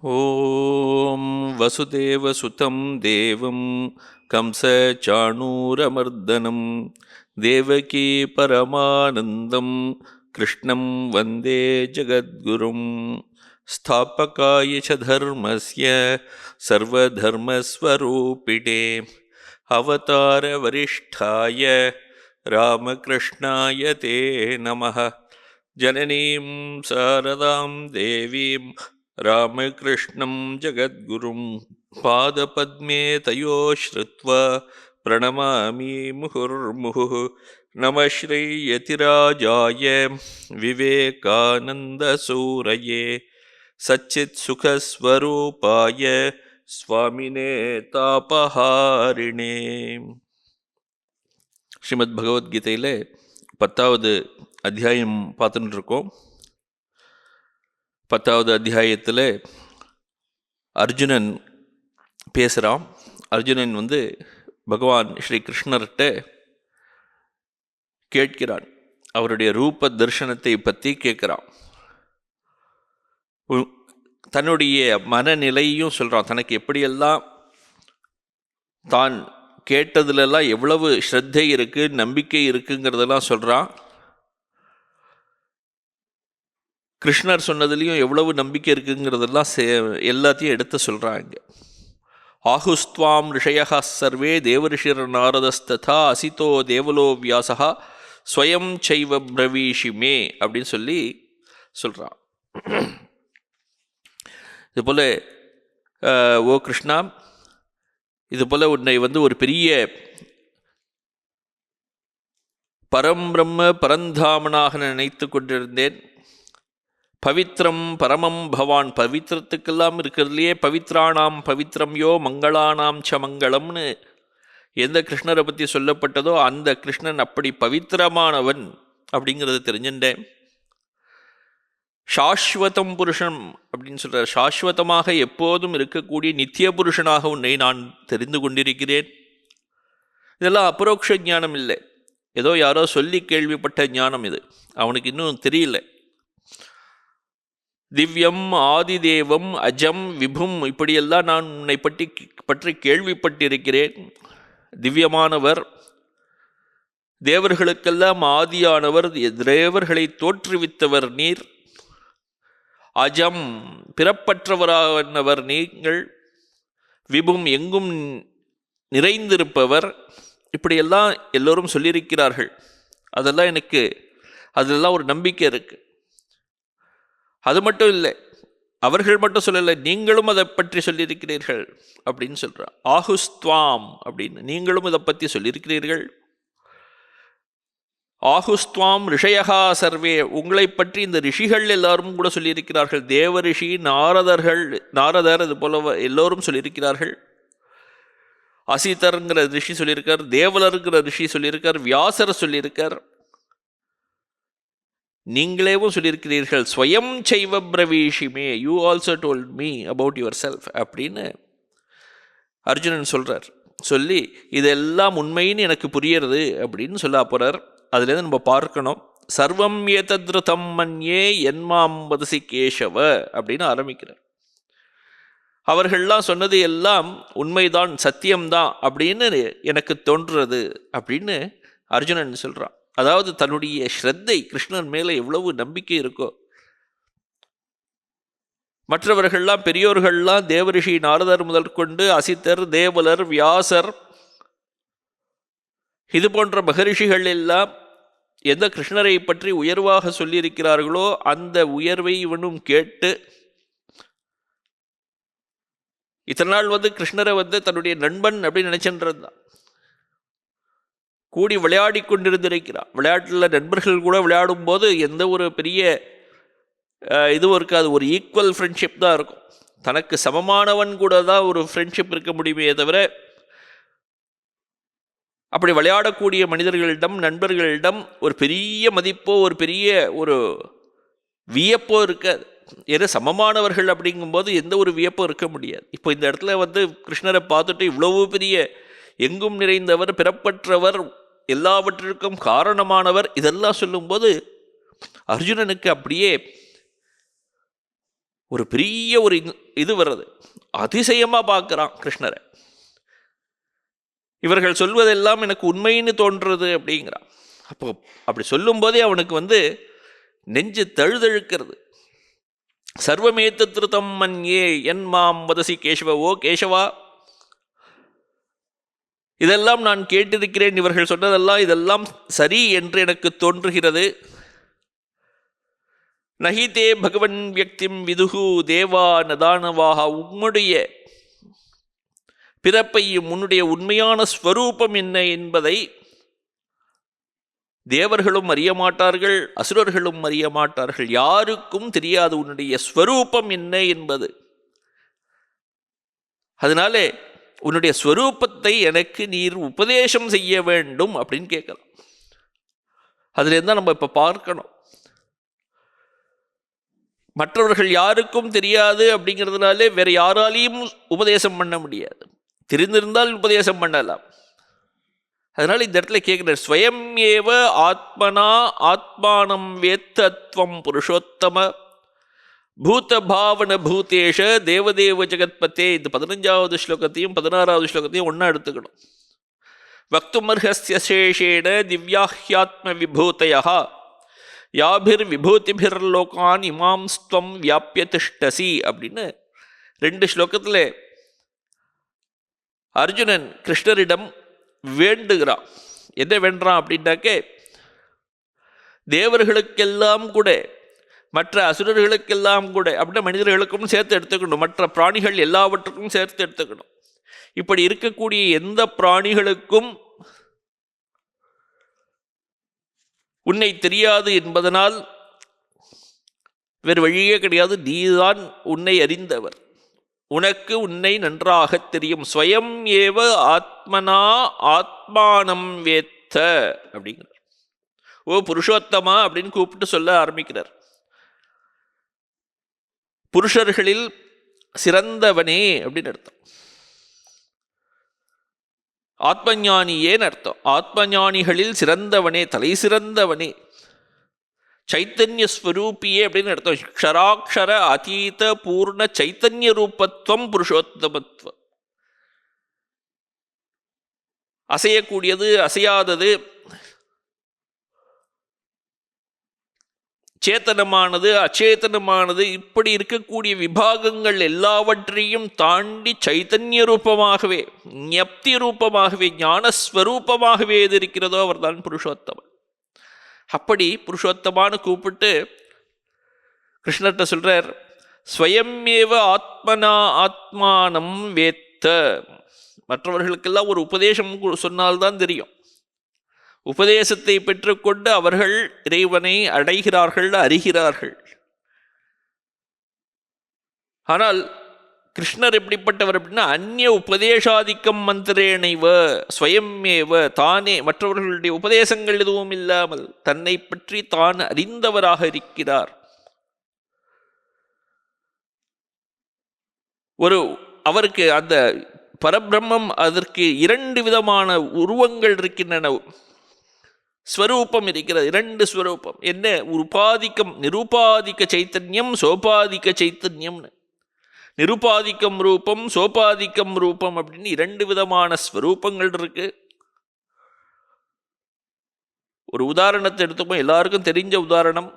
ॐ वसुदेवसुतं देवं कंसचाणूरमर्दनं देवकी परमानन्दं कृष्णं वन्दे जगद्गुरुं स्थापकाय च धर्मस्य सर्वधर्मस्वरूपिणे अवतारवरिष्ठाय रामकृष्णाय ते नमः। जननीं शारदां देवीं रामकृष्णं जगद्गुरुं पादपद्मे तयो श्रुत्वा प्रणमामि मुहुर्मुहुः। नमः श्रीयतिराजाय विवेकानन्दसूरये सच्चित्सुखस्वरूपाय स्वामिने तापहारिणे. ஸ்ரீமத் பகவத்கீதையில் 10வது அத்தியாயம் பார்த்துட்டு இருக்கோம். 10வது அத்தியாயத்தில் அர்ஜுனன் பேசுகிறான். அர்ஜுனன் பகவான் ஸ்ரீ கிருஷ்ணர்கிட்ட கேட்கிறான். அவருடைய ரூப தரிசனத்தை பற்றி கேட்குறான். தன்னுடைய மனநிலையும் சொல்கிறான். தனக்கு எப்படியெல்லாம் தான் கேட்டதுலெல்லாம் எவ்வளவு ஸ்ரத்தை இருக்குது, நம்பிக்கை இருக்குங்கிறதெல்லாம் சொல்கிறான். கிருஷ்ணர் சொன்னதுலேயும் எவ்வளவு நம்பிக்கை இருக்குங்கிறதெல்லாம் எல்லாத்தையும் எடுத்து சொல்கிறாங்க. ஆஹுஸ்துவாம் ரிஷயா சர்வே தேவரிஷிர் நாரதஸ்ததா அசிதோ தேவலோ வியாசா ஸ்வயம் சைவ பிரவீஷிமே அப்படின்னு சொல்கிறான். இதுபோல் ஓ கிருஷ்ணா, இதுபோல் உன்னை ஒரு பெரிய பரம்பிரம்ம பரந்தாமனாக நினைத்து கொண்டிருந்தேன். பவித்ரம் பரமம் பவான், பவித்திரத்துக்கெல்லாம் இருக்கிறதுலையே பவித்ராணாம் பவித்ரம் யோ மங்களானாம் ச மங்களம்னு எந்த கிருஷ்ணரை பற்றி சொல்லப்பட்டதோ அந்த கிருஷ்ணன் அப்படி பவித்திரமானவன் அப்படிங்கிறது தெரிஞ்சுட்டேன். சாஸ்வதம் புருஷன் அப்படின்னு சொல்கிறார். சாஸ்வதமாக எப்போதும் இருக்கக்கூடிய நித்திய புருஷனாக உன்னை நான் தெரிந்து கொண்டிருக்கிறேன். இதெல்லாம் அபரோக்ஷ ஞானம் இல்லை, ஏதோ யாரோ சொல்லி கேள்விப்பட்ட ஞானம். இது அவனுக்கு இன்னும் தெரியல. திவ்யம் ஆதிதேவம் அஜம் விபும் இப்படியெல்லாம் நான் உன்னை பற்றி கேள்விப்பட்டிருக்கிறேன். திவ்யமானவர், தேவர்களுக்கெல்லாம் ஆதியானவர், தேவர்களை தோற்றுவித்தவர் நீர். அஜம் பிறப்பற்றவரானவர் நீங்கள். விபும் எங்கும் நிறைந்திருப்பவர். இப்படியெல்லாம் எல்லோரும் சொல்லியிருக்கிறார்கள். அதெல்லாம் ஒரு நம்பிக்கை இருக்கு. அது மட்டும் இல்லை, அவர்கள் மட்டும் சொல்லலை, நீங்களும் அதை பற்றி சொல்லியிருக்கிறீர்கள் அப்படின்னு சொல்கிறார். ஆஹுஸ்துவாம் அப்படின்னு நீங்களும் இதை பற்றி சொல்லியிருக்கிறீர்கள். ஆஹுஸ்துவாம் ரிஷயா சர்வே, உங்களை பற்றி இந்த ரிஷிகள் எல்லாரும் கூட சொல்லியிருக்கிறார்கள். தேவ ரிஷி, நாரதர் இது போல எல்லோரும் சொல்லியிருக்கிறார்கள். அசிதர்ங்கிற ரிஷி சொல்லியிருக்கார், தேவலருங்கிற ரிஷி சொல்லியிருக்கார், வியாசர் சொல்லியிருக்கார், நீங்களேவும் சொல்லியிருக்கிறீர்கள். ஸ்வயம் சைவ பிரவீஷிமே, you also told me about yourself அப்படின்னு அர்ஜுனன் சொல்கிறார். சொல்லி இதெல்லாம் உண்மைன்னு எனக்கு புரியறது அப்படின்னு சொல்ல போகிறார். அதுலேருந்து நம்ம பார்க்கணும். சர்வம் ஏதத்ருதம் மன்யே என்மாம் வதசி கேசவ அப்படின்னு ஆரம்பிக்கிறார். அவர்கள்லாம் சொன்னது எல்லாம் உண்மைதான், சத்தியம்தான் அப்படின்னு எனக்கு தோன்றுறது அப்படின்னு அர்ஜுனன் சொல்கிறான். அதாவது தன்னுடைய ஸ்ரத்தை கிருஷ்ணன் மேலே எவ்வளவு நம்பிக்கை இருக்கோ. மற்றவர்கள்லாம் பெரியோர்கள்லாம் தேவரிஷி நாரதர் முதல் கொண்டு அசித்தர், தேவலர், வியாசர் இது போன்ற மகரிஷிகள் எல்லாம் எந்த கிருஷ்ணரை பற்றி உயர்வாக சொல்லியிருக்கிறார்களோ அந்த உயர்வை இவனும் கேட்டு இத்தனை நாள் கிருஷ்ணரை தன்னுடைய நண்பன் அப்படின்னு நினைச்சென்றான். கூடி விளையாடி கொண்டிருந்திருக்கிறான். விளையாட்டில் நண்பர்கள் கூட விளையாடும் போது எந்த ஒரு பெரிய இதுவும் இருக்காது, ஒரு ஈக்குவல் ஃப்ரெண்ட்ஷிப் தான் இருக்கும். தனக்கு சமமானவன் கூட தான் ஒரு ஃப்ரெண்ட்ஷிப் இருக்க முடியுமே தவிர அப்படி விளையாடக்கூடிய மனிதர்களிடம், நண்பர்களிடம் ஒரு பெரிய மதிப்போ ஒரு பெரிய ஒரு வியப்போ இருக்காது. ஏன்னா சமமானவர்கள் அப்படிங்கும்போது எந்த ஒரு வியப்போ இருக்க முடியாது. இப்போ இந்த இடத்துல கிருஷ்ணரை பார்த்துட்டு இவ்வளவு பெரிய எங்கும் நிறைந்தவர், பிறப்பற்றவர், எல்லாவற்றிற்கும் காரணமானவர் இதெல்லாம் சொல்லும்போது அர்ஜுனனுக்கு அப்படியே ஒரு பெரிய ஒரு இது வர்றது, அதிசயமாக பார்க்குறான் கிருஷ்ணரை. இவர்கள் சொல்வதெல்லாம் எனக்கு உண்மைன்னு தோன்றுறது அப்படிங்கிறான். அப்போ அப்படி சொல்லும்போதே அவனுக்கு நெஞ்சு தழுதழுக்கிறது. சர்வமேத்த திருத்தம் மன்யே என் மாம் வதசி கேசவ, ஓ கேசவா, இதெல்லாம் நான் கேட்டிருக்கிறேன், இவர்கள் சொன்னதெல்லாம் இதெல்லாம் சரி என்று எனக்கு தோன்றுகிறது. நஹிதே பகவன் வியக்திம் விதுகு தேவா நதானவாக, உம்முடைய பிறப்பையும் உன்னுடைய உண்மையான ஸ்வரூபம் என்ன என்பதை தேவர்களும் அறிய மாட்டார்கள், அசுரர்களும் அறிய மாட்டார்கள். யாருக்கும் தெரியாது உன்னுடைய ஸ்வரூபம் என்ன என்பது. அதனாலே உன்னுடைய ஸ்வரூபத்தை எனக்கு நீர் உபதேசம் செய்ய வேண்டும் அப்படின்னு கேட்கலாம். அதுலேருந்து நம்ம இப்போ பார்க்கணும், மற்றவர்கள் யாருக்கும் தெரியாது அப்படிங்கிறதுனாலே வேற யாராலையும் உபதேசம் பண்ண முடியாது. தெரிந்திருந்தால் உபதேசம் பண்ணலாம். அதனால இந்த இடத்துல கேட்கிறார், ஸ்வயம் ஏவ ஆத்மனா ஆத்மானம் வேத்தத்வம் புருஷோத்தம பூத பாவன பூதேஷ தேவதேவ ஜெகத்பத்தே. இந்த 15வது ஸ்லோகத்தையும் 16வது ஸ்லோகத்தையும் ஒன்றா எடுத்துக்கணும். வக்துமர்ஹஸ்ய சேஷேன திவ்யாஹ்யாத்ம விபூதயா யாபிர் விபூதிபிர் லோகான் இமாம் ஸ்வம் வியாபிய திஷ்டசி அப்படின்னு 2 ஸ்லோகத்தில் அர்ஜுனன் கிருஷ்ணரிடம் வேண்டுகிறான். என்ன வேண்டான் அப்படின்னாக்கே, தேவர்களுக்கெல்லாம் கூட, மற்ற அசுரர்களுக்கெல்லாம் கூட, அப்படின்னா மனிதர்களுக்கும் சேர்த்து எடுத்துக்கணும், மற்ற பிராணிகள் எல்லாவற்றுக்கும் சேர்த்து எடுத்துக்கணும். இப்படி இருக்கக்கூடிய எந்த பிராணிகளுக்கும் உன்னை தெரியாது என்பதனால் வேறு வழியே கிடையாது. நீதான் உன்னை அறிந்தவர், உனக்கு உன்னை நன்றாக தெரியும். ஸ்வயம் ஏவ ஆத்மனா ஆத்மானம் வேத்த அப்படிங்கிறார். ஓ புருஷோத்தமா அப்படின்னு கூப்பிட்டு சொல்ல ஆரம்பிக்கிறார். புருஷர்களில் சிறந்தவனே அப்படின்னு அர்த்தம். ஆத்மஞானியேன்னு அர்த்தம். ஆத்மஞானிகளில் சிறந்தவனே, தலை சிறந்தவனே, சைத்தன்ய ஸ்வரூபியே அப்படின்னு அர்த்தம். க்ஷராட்சர அதீத பூர்ண சைத்தன்ய ரூபத்துவம் புருஷோத்தமத்துவம். அசையக்கூடியது, அசையாதது, சேத்தனமானது, அச்சேதனமானது, இப்படி இருக்கக்கூடிய விபாகங்கள் எல்லாவற்றையும் தாண்டி சைத்தன்ய ரூபமாகவே, ஞப்தி ரூபமாகவே, ஞானஸ்வரூபமாகவே எது இருக்கிறதோ அவர்தான் புருஷோத்தமன். அப்படி புருஷோத்தமானு கூப்பிட்டு கிருஷ்ணர்கிட்ட சொல்றார், ஸ்வயமேவ ஆத்மனா ஆத்மானம் வேத்த. மற்றவர்களுக்கெல்லாம் ஒரு உபதேசம் சொன்னால்தான் தெரியும். உபதேசத்தை பெற்றுக்கொண்டு அவர்கள் இறைவனை அடைகிறார்கள், அறிகிறார்கள். ஆனால் கிருஷ்ணர் எப்படிப்பட்டவர் அப்படின்னா, அந்நிய உபதேசாதிக்கம் மந்திரேனைவ ஸ்வயமேவ, தானே மற்றவர்களுடைய உபதேசங்கள் எதுவும் இல்லாமல் தன்னை பற்றி தான் அறிந்தவராக இருக்கிறார். அவருக்கு அந்த பரபிரம்மம், அதற்கு 2 விதமான உருவங்கள் இருக்கின்றன, ஸ்வரூபம் இருக்கிறது. 2 ஸ்வரூபம். என்ன? உபாதிக்கம், நிருபாதிக்க சைத்தன்யம், சோபாதிக்க சைத்தன்யம்னு. நிருபாதிக்கம் ரூபம், சோபாதிக்கம் ரூபம் அப்படின்னு 2 விதமான ஸ்வரூபங்கள் இருக்கு. ஒரு உதாரணத்தை எடுத்துப்போம், எல்லாருக்கும் தெரிஞ்ச உதாரணம்.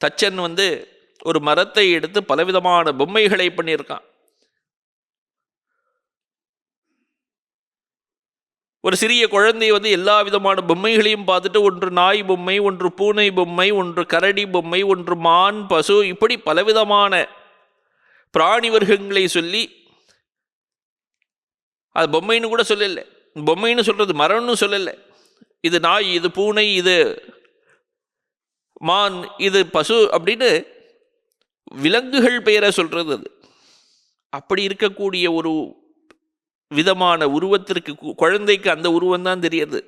தச்சன் ஒரு மரத்தை எடுத்து பலவிதமான பொம்மைகளை பண்ணியிருக்கான். ஒரு சிறிய குழந்தை எல்லா விதமான பொம்மைகளையும் பார்த்துட்டு, ஒன்று நாய் பொம்மை, ஒன்று பூனை பொம்மை, ஒன்று கரடி பொம்மை, ஒன்று மான், பசு, இப்படி பலவிதமான பிராணி வர்க்கங்களை சொல்லி, அது பொம்மைன்னு கூட சொல்லலை. பொம்மைன்னு சொல்றது மரம்னு சொல்லலை. இது நாய், இது பூனை, இது மான், இது பசு அப்படின்னு விலங்குகள் பெயரை சொல்றது. அது அப்படி இருக்கக்கூடிய ஒரு விதமான உருவத்திற்கு குழந்தைக்கு அந்த உருவம் தான் தெரியுது.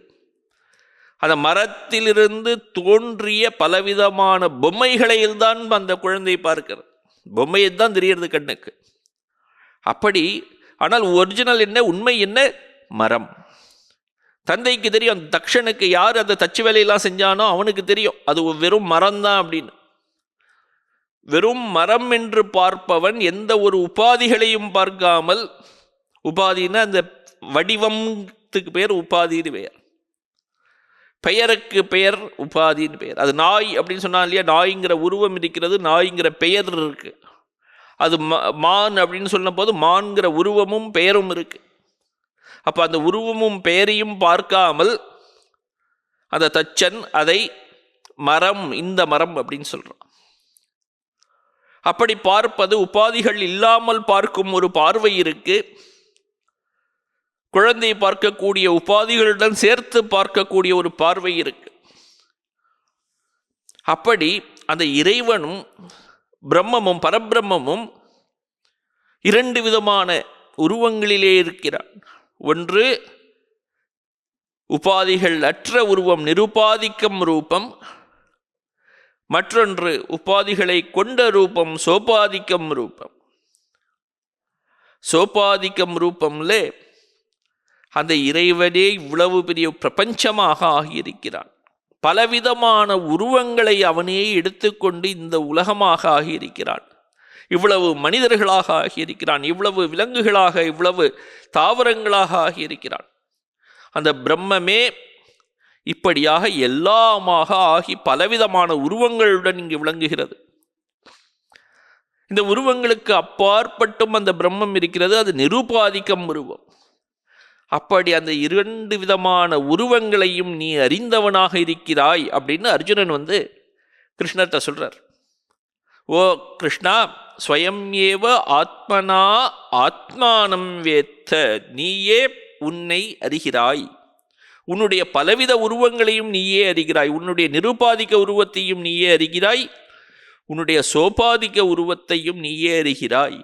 அந்த மரத்திலிருந்து தோன்றிய பலவிதமான பொம்மைகளில் தான் அந்த குழந்தை பார்க்கிறது. பொம்மையை தான் தெரியறது கண்ணுக்கு. அப்படி ஆனால் ஒரிஜினல் என்ன, உண்மை என்ன? மரம். தந்தைக்கு தெரியும், அந்த தக்ஷனுக்கு யார் அந்த தச்சு வேலையெல்லாம் செஞ்சானோ அவனுக்கு தெரியும் அது வெறும் மரம்தான் அப்படின்னு. வெறும் மரம் என்று பார்ப்பவன் எந்த ஒரு உபாதிகளையும் பார்க்காமல், உபாதின்னா அந்த வடிவத்துக்கு பெயர் உபாதின்னு பெயர், பெயருக்கு பெயர் உபாதின்னு பெயர். அது நாய் அப்படின்னு சொன்னா இல்லையா, நாய்ங்கிற உருவம் இருக்கிறது, நாய்ங்கிற பெயர் இருக்கு. அது மான் அப்படின்னு சொன்ன போது மான்கிற உருவமும் பெயரும் இருக்கு. அப்ப அந்த உருவமும் பெயரையும் பார்க்காமல் அந்த தச்சன் அதை மரம், இந்த மரம் அப்படின்னு சொல்றான். அப்படி பார்ப்பது உபாதிகள் இல்லாமல் பார்க்கும் ஒரு பார்வை இருக்கு. குழந்தையை பார்க்கக்கூடிய உபாதிகளுடன் சேர்த்து பார்க்கக்கூடிய ஒரு பார்வை இருக்கு. அப்படி அந்த இறைவனும் பிரம்மமும் பரபிரம்மமும் இரண்டு விதமான உருவங்களிலே இருக்கிறான். ஒன்று உபாதிகள் அற்ற உருவம், நிருபாதிக்கம் ரூபம். மற்றொன்று உபாதிகளை கொண்ட ரூபம், சோபாதிக்கம் ரூபம். சோபாதிக்கம் ரூபம்ல அந்த இறைவனே இவ்வளவு பெரிய பிரபஞ்சமாக ஆகியிருக்கிறான். பலவிதமான உருவங்களை அவனே எடுத்துக்கொண்டு இந்த உலகமாக ஆகியிருக்கிறான். இவ்வளவு மனிதர்களாக ஆகியிருக்கிறான், இவ்வளவு விலங்குகளாக, இவ்வளவு தாவரங்களாக ஆகியிருக்கிறான். அந்த பிரம்மமே இப்படியாக எல்லாமாக ஆகி பலவிதமான உருவங்களுடன் இங்கு விளங்குகிறது. இந்த உருவங்களுக்கு அப்பாற்பட்டும் அந்த பிரம்மம் இருக்கிறது, அது நிருபாதிக்கம் உருவம். அப்படி அந்த இரண்டு விதமான உருவங்களையும் நீ அறிந்தவனாக இருக்கிறாய் அப்படின்னு அர்ஜுனன் கிருஷ்ணர்கிட்ட சொல்றார். ஓ கிருஷ்ணா, ஸ்வயம் ஏவ ஆத்மனா ஆத்மானம் வேத்த, நீயே உன்னை அறிகிறாய். உன்னுடைய பலவித உருவங்களையும் நீயே அறிகிறாய். உன்னுடைய நிருபாதிக்க உருவத்தையும் நீயே அறிகிறாய், உன்னுடைய சோபாதிக்க உருவத்தையும் நீயே அறிகிறாய்.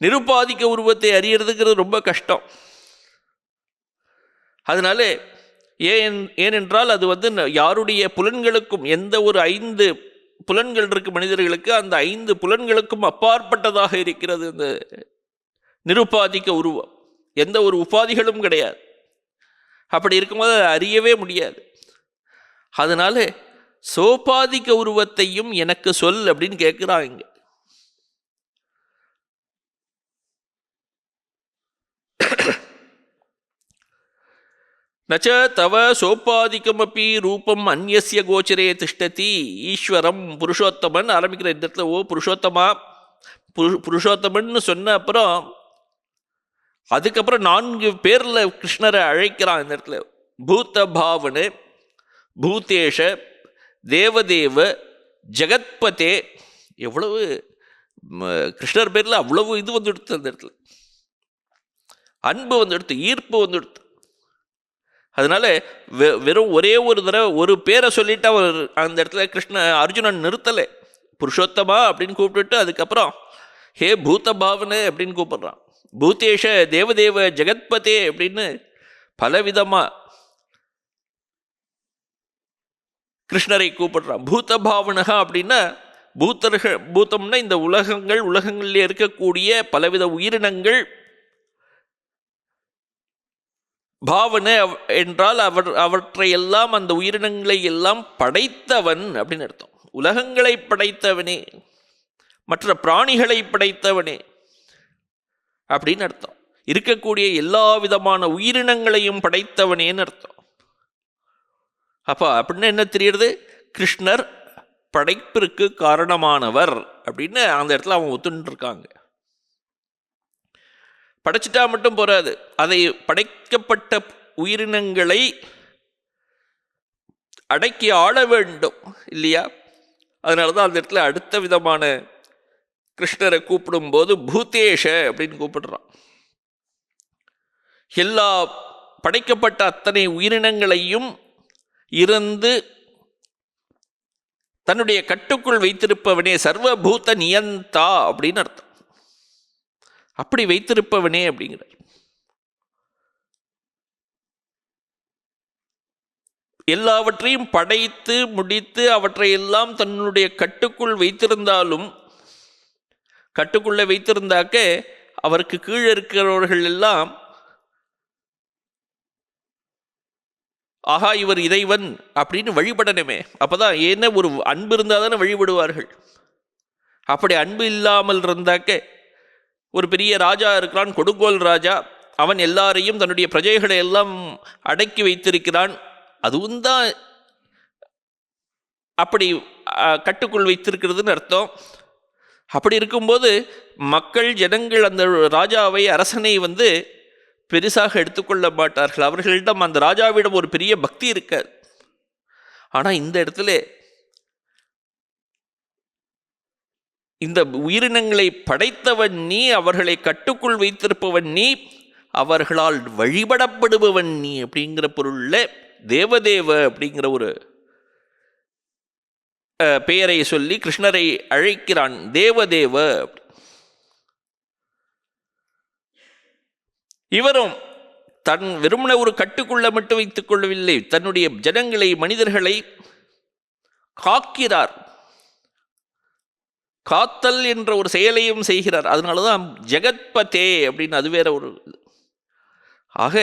நிருபாதிக்க உருவத்தை அறியறதுங்கிறது ரொம்ப கஷ்டம். அதனால ஏனென்றால் அது யாருடைய புலன்களுக்கும், எந்த ஒரு 5 புலன்கள் இருக்கு மனிதர்களுக்கு, அந்த 5 புலன்களுக்கும் அப்பாற்பட்டதாக இருக்கிறது இந்த நிருபாதிக்க உருவம். எந்த ஒரு உபாதிகளும் கிடையாது. அப்படி இருக்கும்போது அதை அறியவே முடியாது. அதனால சோபாதிக்க உருவத்தையும் எனக்கு சொல் அப்படின்னு கேட்கிறாங்க. நச்ச தவ சோபாதிக்கமப்பி ரூபம் அந்நிய கோச்சரே திஷ்டதி ஈஸ்வரம் புருஷோத்தமன் ஆரம்பிக்கிற இந்த இடத்துல, ஓ புருஷோத்தமா, புருஷோத்தமன் சொன்ன அப்புறம் அதுக்கப்புறம் 4 பேர்ல கிருஷ்ணரை அழைக்கிறான் இந்த இடத்துல. பூத்த பாவனு, பூதேஷ, தேவதேவ, ஜெகத்பதே. எவ்வளவு கிருஷ்ணர் பேர்ல அவ்வளவு இது எடுத்து அந்த இடத்துல அன்பு எடுத்து, ஈர்ப்பு எடுத்து. அதனால வெறும் ஒரே ஒரு தடவை ஒரு பேரை சொல்லிட்டு அவர் அந்த இடத்துல அர்ஜுனன் நிறுத்தலை. புருஷோத்தமா அப்படின்னு கூப்பிட்டுட்டு அதுக்கப்புறம் ஹே பூத்த பாவனு அப்படின்னு கூப்பிடுறான். பூதேஷ, தேவதேவ, ஜெகத்பதே அப்படின்னு பலவிதமா கிருஷ்ணரை கூப்பிடுறான். பூத்த பாவனகா அப்படின்னா பூத்தர்கள், பூத்தம்னா இந்த உலகங்களில் இருக்கக்கூடிய பலவித உயிரினங்கள். பாவனை என்றால் அவற்றையெல்லாம், அந்த உயிரினங்களை எல்லாம் படைத்தவன் அப்படின்னு அர்த்தம். உலகங்களை படைத்தவனே, மற்ற பிராணிகளை படைத்தவனே அப்படின்னு அர்த்தம். இருக்கக்கூடிய எல்லா விதமான உயிரினங்களையும் படைத்தவனேன்னு அர்த்தம். அப்போ அப்படின்னு என்ன தெரியுது? கிருஷ்ணர் படைப்பிற்கு காரணமானவர் அப்படின்னு அந்த இடத்துல அவன் ஒத்துன்னு இருக்காங்க. படைச்சிட்டா மட்டும் போறாது, அதை படைக்கப்பட்ட உயிரினங்களை அடக்கி ஆள வேண்டும் இல்லையா? அதனாலதான் அந்த இடத்துல அடுத்த விதமான கிருஷ்ணரை கூப்பிடும்போது பூதேஷ அப்படின்னு கூப்பிடுறான். எல்லா படைக்கப்பட்ட அத்தனை உயிரினங்களையும் இருந்து தன்னுடைய கட்டுக்குள் வைத்திருப்பவனே, சர்வபூத நியந்தா அப்படின்னு அர்த்தம். அப்படி வைத்திருப்பவனே அப்படிங்கிறார். எல்லாவற்றையும் படைத்து முடித்து அவற்றை எல்லாம் தன்னுடைய கட்டுக்குள் வைத்திருந்தாலும், கட்டுக்குள்ள வைத்திருந்தாக்க அவருக்கு கீழே இருக்கிறவர்கள் எல்லாம் ஆஹா இவர் இறைவன் அப்படின்னு வழிபடணுமே. அப்போதான் என்ன ஒரு அன்பு இருந்தால் தானே வழிபடுவார்கள். அப்படி அன்பு இல்லாமல் இருந்தாக்க, ஒரு பெரிய ராஜா இருக்கிறான், கொடுங்கோல் ராஜா, அவன் எல்லாரையும் தன்னுடைய பிரஜைகளை எல்லாம் அடக்கி வைத்திருக்கிறான். அதுவும் தான் அப்படி கட்டுக்குள் வைத்திருக்கிறதுன்னு அர்த்தம். அப்படி இருக்கும்போது மக்கள் ஜனங்கள் அந்த ராஜாவை அரசனை பெருசாக எடுத்துக்கொள்ள மாட்டார்கள். அவர்களிடம் அந்த ராஜாவிடம் ஒரு பெரிய பக்தி இருக்காது. ஆனால் இந்த இடத்துல இந்த உயிரினங்களை படைத்தவன் நீ, அவர்களை கட்டுக்குள் வைத்திருப்பவன் நீ, அவர்களால் வழிபடப்படுபவன் நீ அப்படிங்கிற பொருள்ல தேவதேவ அப்படிங்கிற ஒரு பெயரை சொல்லி கிருஷ்ணரை அழைக்கிறான். தேவதேவ. இவரும் தன் வெறுமன ஒரு கட்டுக்குள்ள மட்டும் வைத்துக் கொள்ளவில்லை, தன்னுடைய ஜனங்களை, மனிதர்களை காக்கிறார். காத்தல் என்ற ஒரு செயலையும் செய்கிறார். அதனாலதான் ஜெகத்பதே அப்படின்னு அது வேற ஒரு. ஆக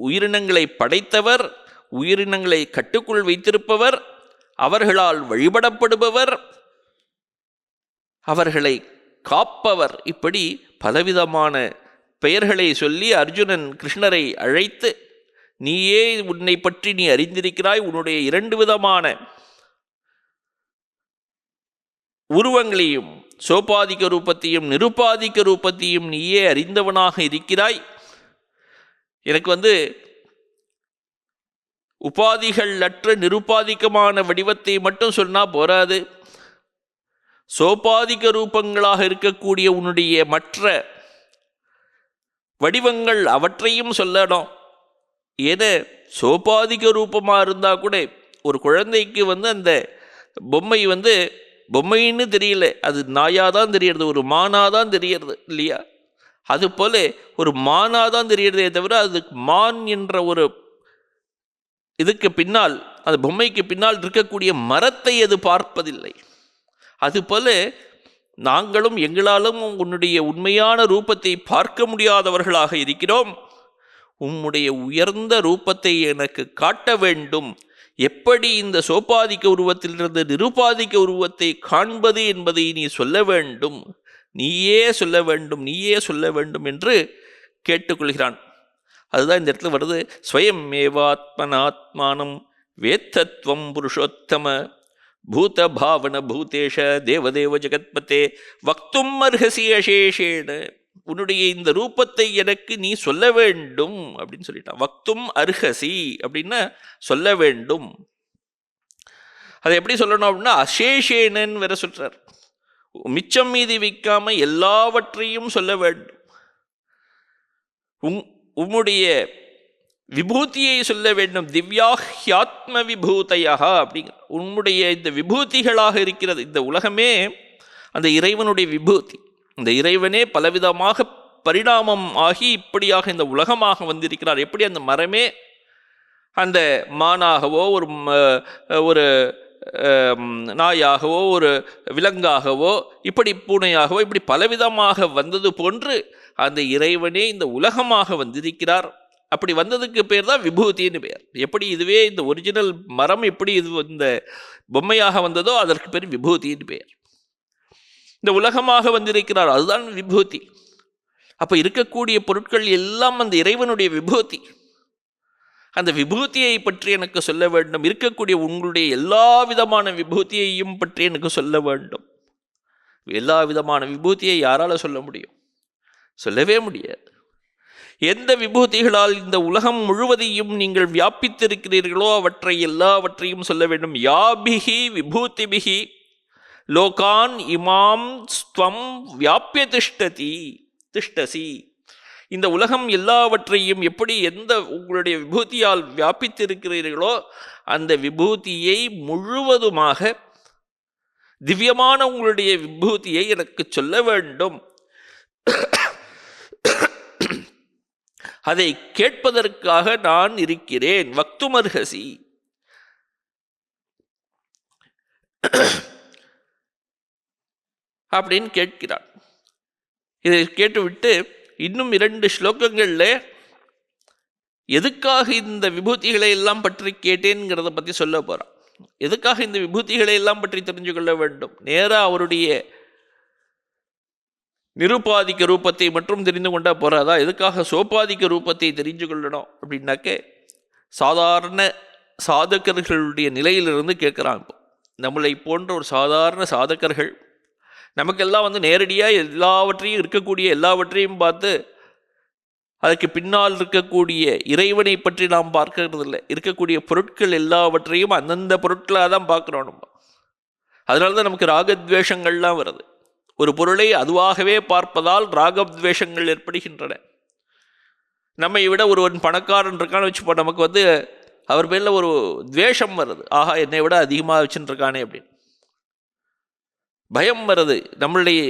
உயிரினங்களை படைத்தவர், உயிரினங்களை கட்டுக்குள் வைத்திருப்பவர், அவர்களால் வழிபடப்படுபவர், அவர்களை காப்பவர், இப்படி பலவிதமான பெயர்களை சொல்லி அர்ஜுனன் கிருஷ்ணரை அழைத்து, நீயே உன்னை பற்றி நீ அறிந்திருக்கிறாய், உன்னுடைய 2 விதமான உருவங்களையும், சோபாதிக்க ரூபத்தையும் நிருபாதிக்க ரூபத்தையும் நீயே அறிந்தவனாக இருக்கிறாய். எனக்கு உபாதிகள் அற்ற நிருபாதிக்கமான வடிவத்தை மட்டும் சொன்னா போராது, சோபாதிக்க ரூபங்களாக இருக்கக்கூடிய உன்னுடைய மற்ற வடிவங்கள் அவற்றையும் சொல்லணும். ஏன சோபாதிக்க ரூபமாக இருந்தால் கூட ஒரு குழந்தைக்கு அந்த பொம்மை பொம்மைன்னு தெரியல, அது நாயாதான் தெரியறது, ஒரு மானாதான் தெரியறது இல்லையா? அதுபோல ஒரு மானாதான் தெரியறதே தவிர அது மான் என்ற ஒரு இதுக்கு பின்னால், அந்த பொம்மைக்கு பின்னால் இருக்கக்கூடிய மரத்தை அது பார்ப்பதில்லை. அதுபோல நாங்களும் எங்களாலும் உன்னுடைய உண்மையான ரூபத்தை பார்க்க முடியாதவர்களாக இருக்கிறோம். உம்முடைய உயர்ந்த ரூபத்தை எனக்கு காட்ட வேண்டும். எப்படி இந்த சோபாதிக்க உருவத்திலிருந்து நிருபாதிக்க உருவத்தை காண்பது என்பதை நீ சொல்ல வேண்டும், நீயே சொல்ல வேண்டும், நீயே சொல்ல வேண்டும் என்று கேட்டுக்கொள்கிறான். அதுதான் இந்த இடத்துல வருது. ஸ்வயம் ஏவாத்மனாத்மானம் வேத்தத்வம் புருஷோத்தம பூத பாவன பூதேஷ தேவதேவ ஜெகத்பதே வக்தும் அர்ஹசி அசேஷேன. உன்னுடைய இந்த ரூபத்தை எனக்கு நீ சொல்ல வேண்டும் அப்படின்னு சொல்லிட்டான். வக்தும் அர்ஹசி அப்படின்னா சொல்ல வேண்டும். அதை எப்படி சொல்லணும் அப்படின்னா அசேஷேனன்னு வேற சொல்றார். மிச்சம் மீதி வைக்காம எல்லாவற்றையும் சொல்ல வேண்டும். உம்முடைய விபூதியை சொல்ல வேண்டும். திவ்யாஹ்யாத்ம விபூதையா அப்படிங்கிற உன்னுடைய இந்த விபூதிகளாக இருக்கிறது. இந்த உலகமே அந்த இறைவனுடைய விபூதி. இந்த இறைவனே பலவிதமாக பரிணாமம் ஆகி இப்படியாக இந்த உலகமாக வந்திருக்கிறார். எப்படி அந்த மரமே அந்த மானாகவோ ஒரு நாயாகவோ ஒரு விலங்காகவோ இப்படி பூனையாகவோ இப்படி பலவிதமாக வந்தது போன்று அந்த இறைவனே இந்த உலகமாக வந்திருக்கிறார். அப்படி வந்ததுக்கு பேர் தான் விபூதின்னு பேர். எப்படி இதுவே இந்த ஒரிஜினல் மரம் எப்படி இது இந்த பொம்மையாக வந்ததோ அதற்கு பேர் விபூதின்னு பேர். இந்த உலகமாக வந்திருக்கிறார், அதுதான் விபூதி. அப்போ இருக்கக்கூடிய பொருட்கள் எல்லாம் அந்த இறைவனுடைய விபூதி. அந்த விபூதியை பற்றி எனக்கு சொல்ல வேண்டும். இருக்கக்கூடிய உங்களுடைய எல்லா விதமான விபூதியையும் பற்றி எனக்கு சொல்ல வேண்டும். எல்லா விதமான விபூதியை யாரால சொல்ல முடியும்? சொல்லவே முடியாது. எந்த விபூதிகளால் இந்த உலகம் முழுவதையும் நீங்கள் வியாபித்திருக்கிறீர்களோ அவற்றை எல்லாவற்றையும் சொல்ல வேண்டும். யாபிகி விபூதிபிகி லோகான் இமாம் ஸ்வம் வியாபிய திஷ்டசி. இந்த உலகம் எல்லாவற்றையும் எப்படி எந்த உங்களுடைய விபூதியால் வியாபித்திருக்கிறீர்களோ அந்த விபூதியை முழுவதுமாக, திவ்யமான உங்களுடைய விபூதியை எனக்கு சொல்ல வேண்டும். அதை கேட்பதற்காக நான் இருக்கிறேன். வக்துமர்ஹசி. அப்படின்னு கேட்கிறான். இதை கேட்டுவிட்டு இன்னும் 2 ஸ்லோகங்களில் எதுக்காக இந்த விபூதிகளை எல்லாம் பற்றி கேட்டேன்கிறத பற்றி சொல்ல போகிறான். எதுக்காக இந்த விபூதிகளை எல்லாம் பற்றி தெரிஞ்சு கொள்ள வேண்டும்? நேராக அவருடைய நிருபாதிக்க ரூபத்தை மட்டும் தெரிந்து கொண்டா போறாதா? எதுக்காக சோபாதிக்க ரூபத்தை தெரிஞ்சு கொள்ளணும் அப்படின்னாக்க, சாதாரண சாதகர்களுடைய நிலையிலிருந்து கேட்குறான். இப்போ நம்மளை போன்ற ஒரு சாதாரண சாதகர்கள், நமக்கெல்லாம் நேரடியாக எல்லாவற்றையும் இருக்கக்கூடிய எல்லாவற்றையும் பார்த்து அதுக்கு பின்னால் இருக்கக்கூடிய இறைவனை பற்றி நாம் பார்க்கறதில்லை. இருக்கக்கூடிய பொருட்கள் எல்லாவற்றையும் அந்தந்த பொருட்களாக தான் பார்க்குறோம் நம்ம. அதனால தான் நமக்கு ராகத்வேஷங்கள்லாம் வருது. ஒரு பொருளை அதுவாகவே பார்ப்பதால் ராகத்வேஷங்கள் ஏற்படுகின்றன. நம்மை விட ஒருவன் பணக்காரன் இருக்கான்னு வச்சுப்போம், நமக்கு அவர் பேரில் ஒரு துவேஷம் வருது. ஆஹா, என்னை விட அதிகமாக வச்சுருக்கானே அப்படின்னு பயம் வருது. நம்மளுடைய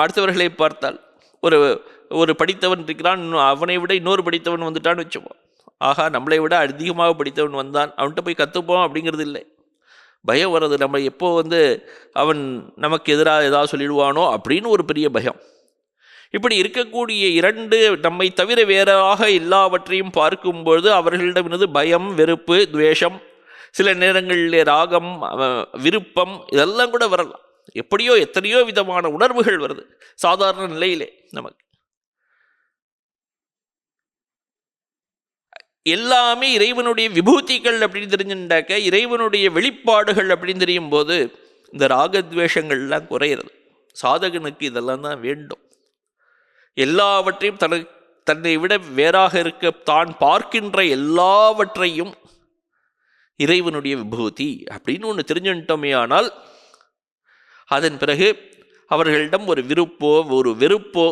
அடுத்தவர்களை பார்த்தால் ஒரு ஒரு படித்தவன் இருக்கிறான், அவனை விட இன்னொரு படித்தவன் வந்துட்டான்னு வச்சுப்போம். ஆஹா, நம்மளை விட அதிகமாக படித்தவன் வந்தான், அவன்கிட்ட போய் கற்றுப்போம் அப்படிங்கிறது இல்லை. பயம் வர்றது. நம்ம எப்போ அவன் நமக்கு எதிராக ஏதாவது சொல்லிடுவானோ அப்படின்னு ஒரு பெரிய பயம். இப்படி இருக்கக்கூடிய இரண்டு நம்மை தவிர வேறாக எல்லாவற்றையும் பார்க்கும்பொழுது அவர்களிடமிருந்து பயம், வெறுப்பு, துவேஷம், சில நேரங்களில் ராகம், விருப்பம் இதெல்லாம் கூட வரலாம். எப்படியோ எத்தனையோ விதமான உணர்வுகள் வருது சாதாரண நிலையிலே. நமக்கு எல்லாமே இறைவனுடைய விபூதிகள் அப்படின்னு தெரிஞ்சுட்டாக்க, இறைவனுடைய வெளிப்பாடுகள் அப்படின்னு தெரியும் போது இந்த ராகத்வேஷங்கள்லாம் குறையிறது. சாதகனுக்கு இதெல்லாம் தான் வேண்டும். எல்லாவற்றையும் தன்னை விட வேறாக இருக்க தான் பார்க்கின்ற எல்லாவற்றையும் இறைவனுடைய விபூதி அப்படின்னு ஒன்று தெரிஞ்சுட்டோமே ஆனால், அதன் பிறகு அவர்களிடம் ஒரு விருப்போ ஒரு வெறுப்போ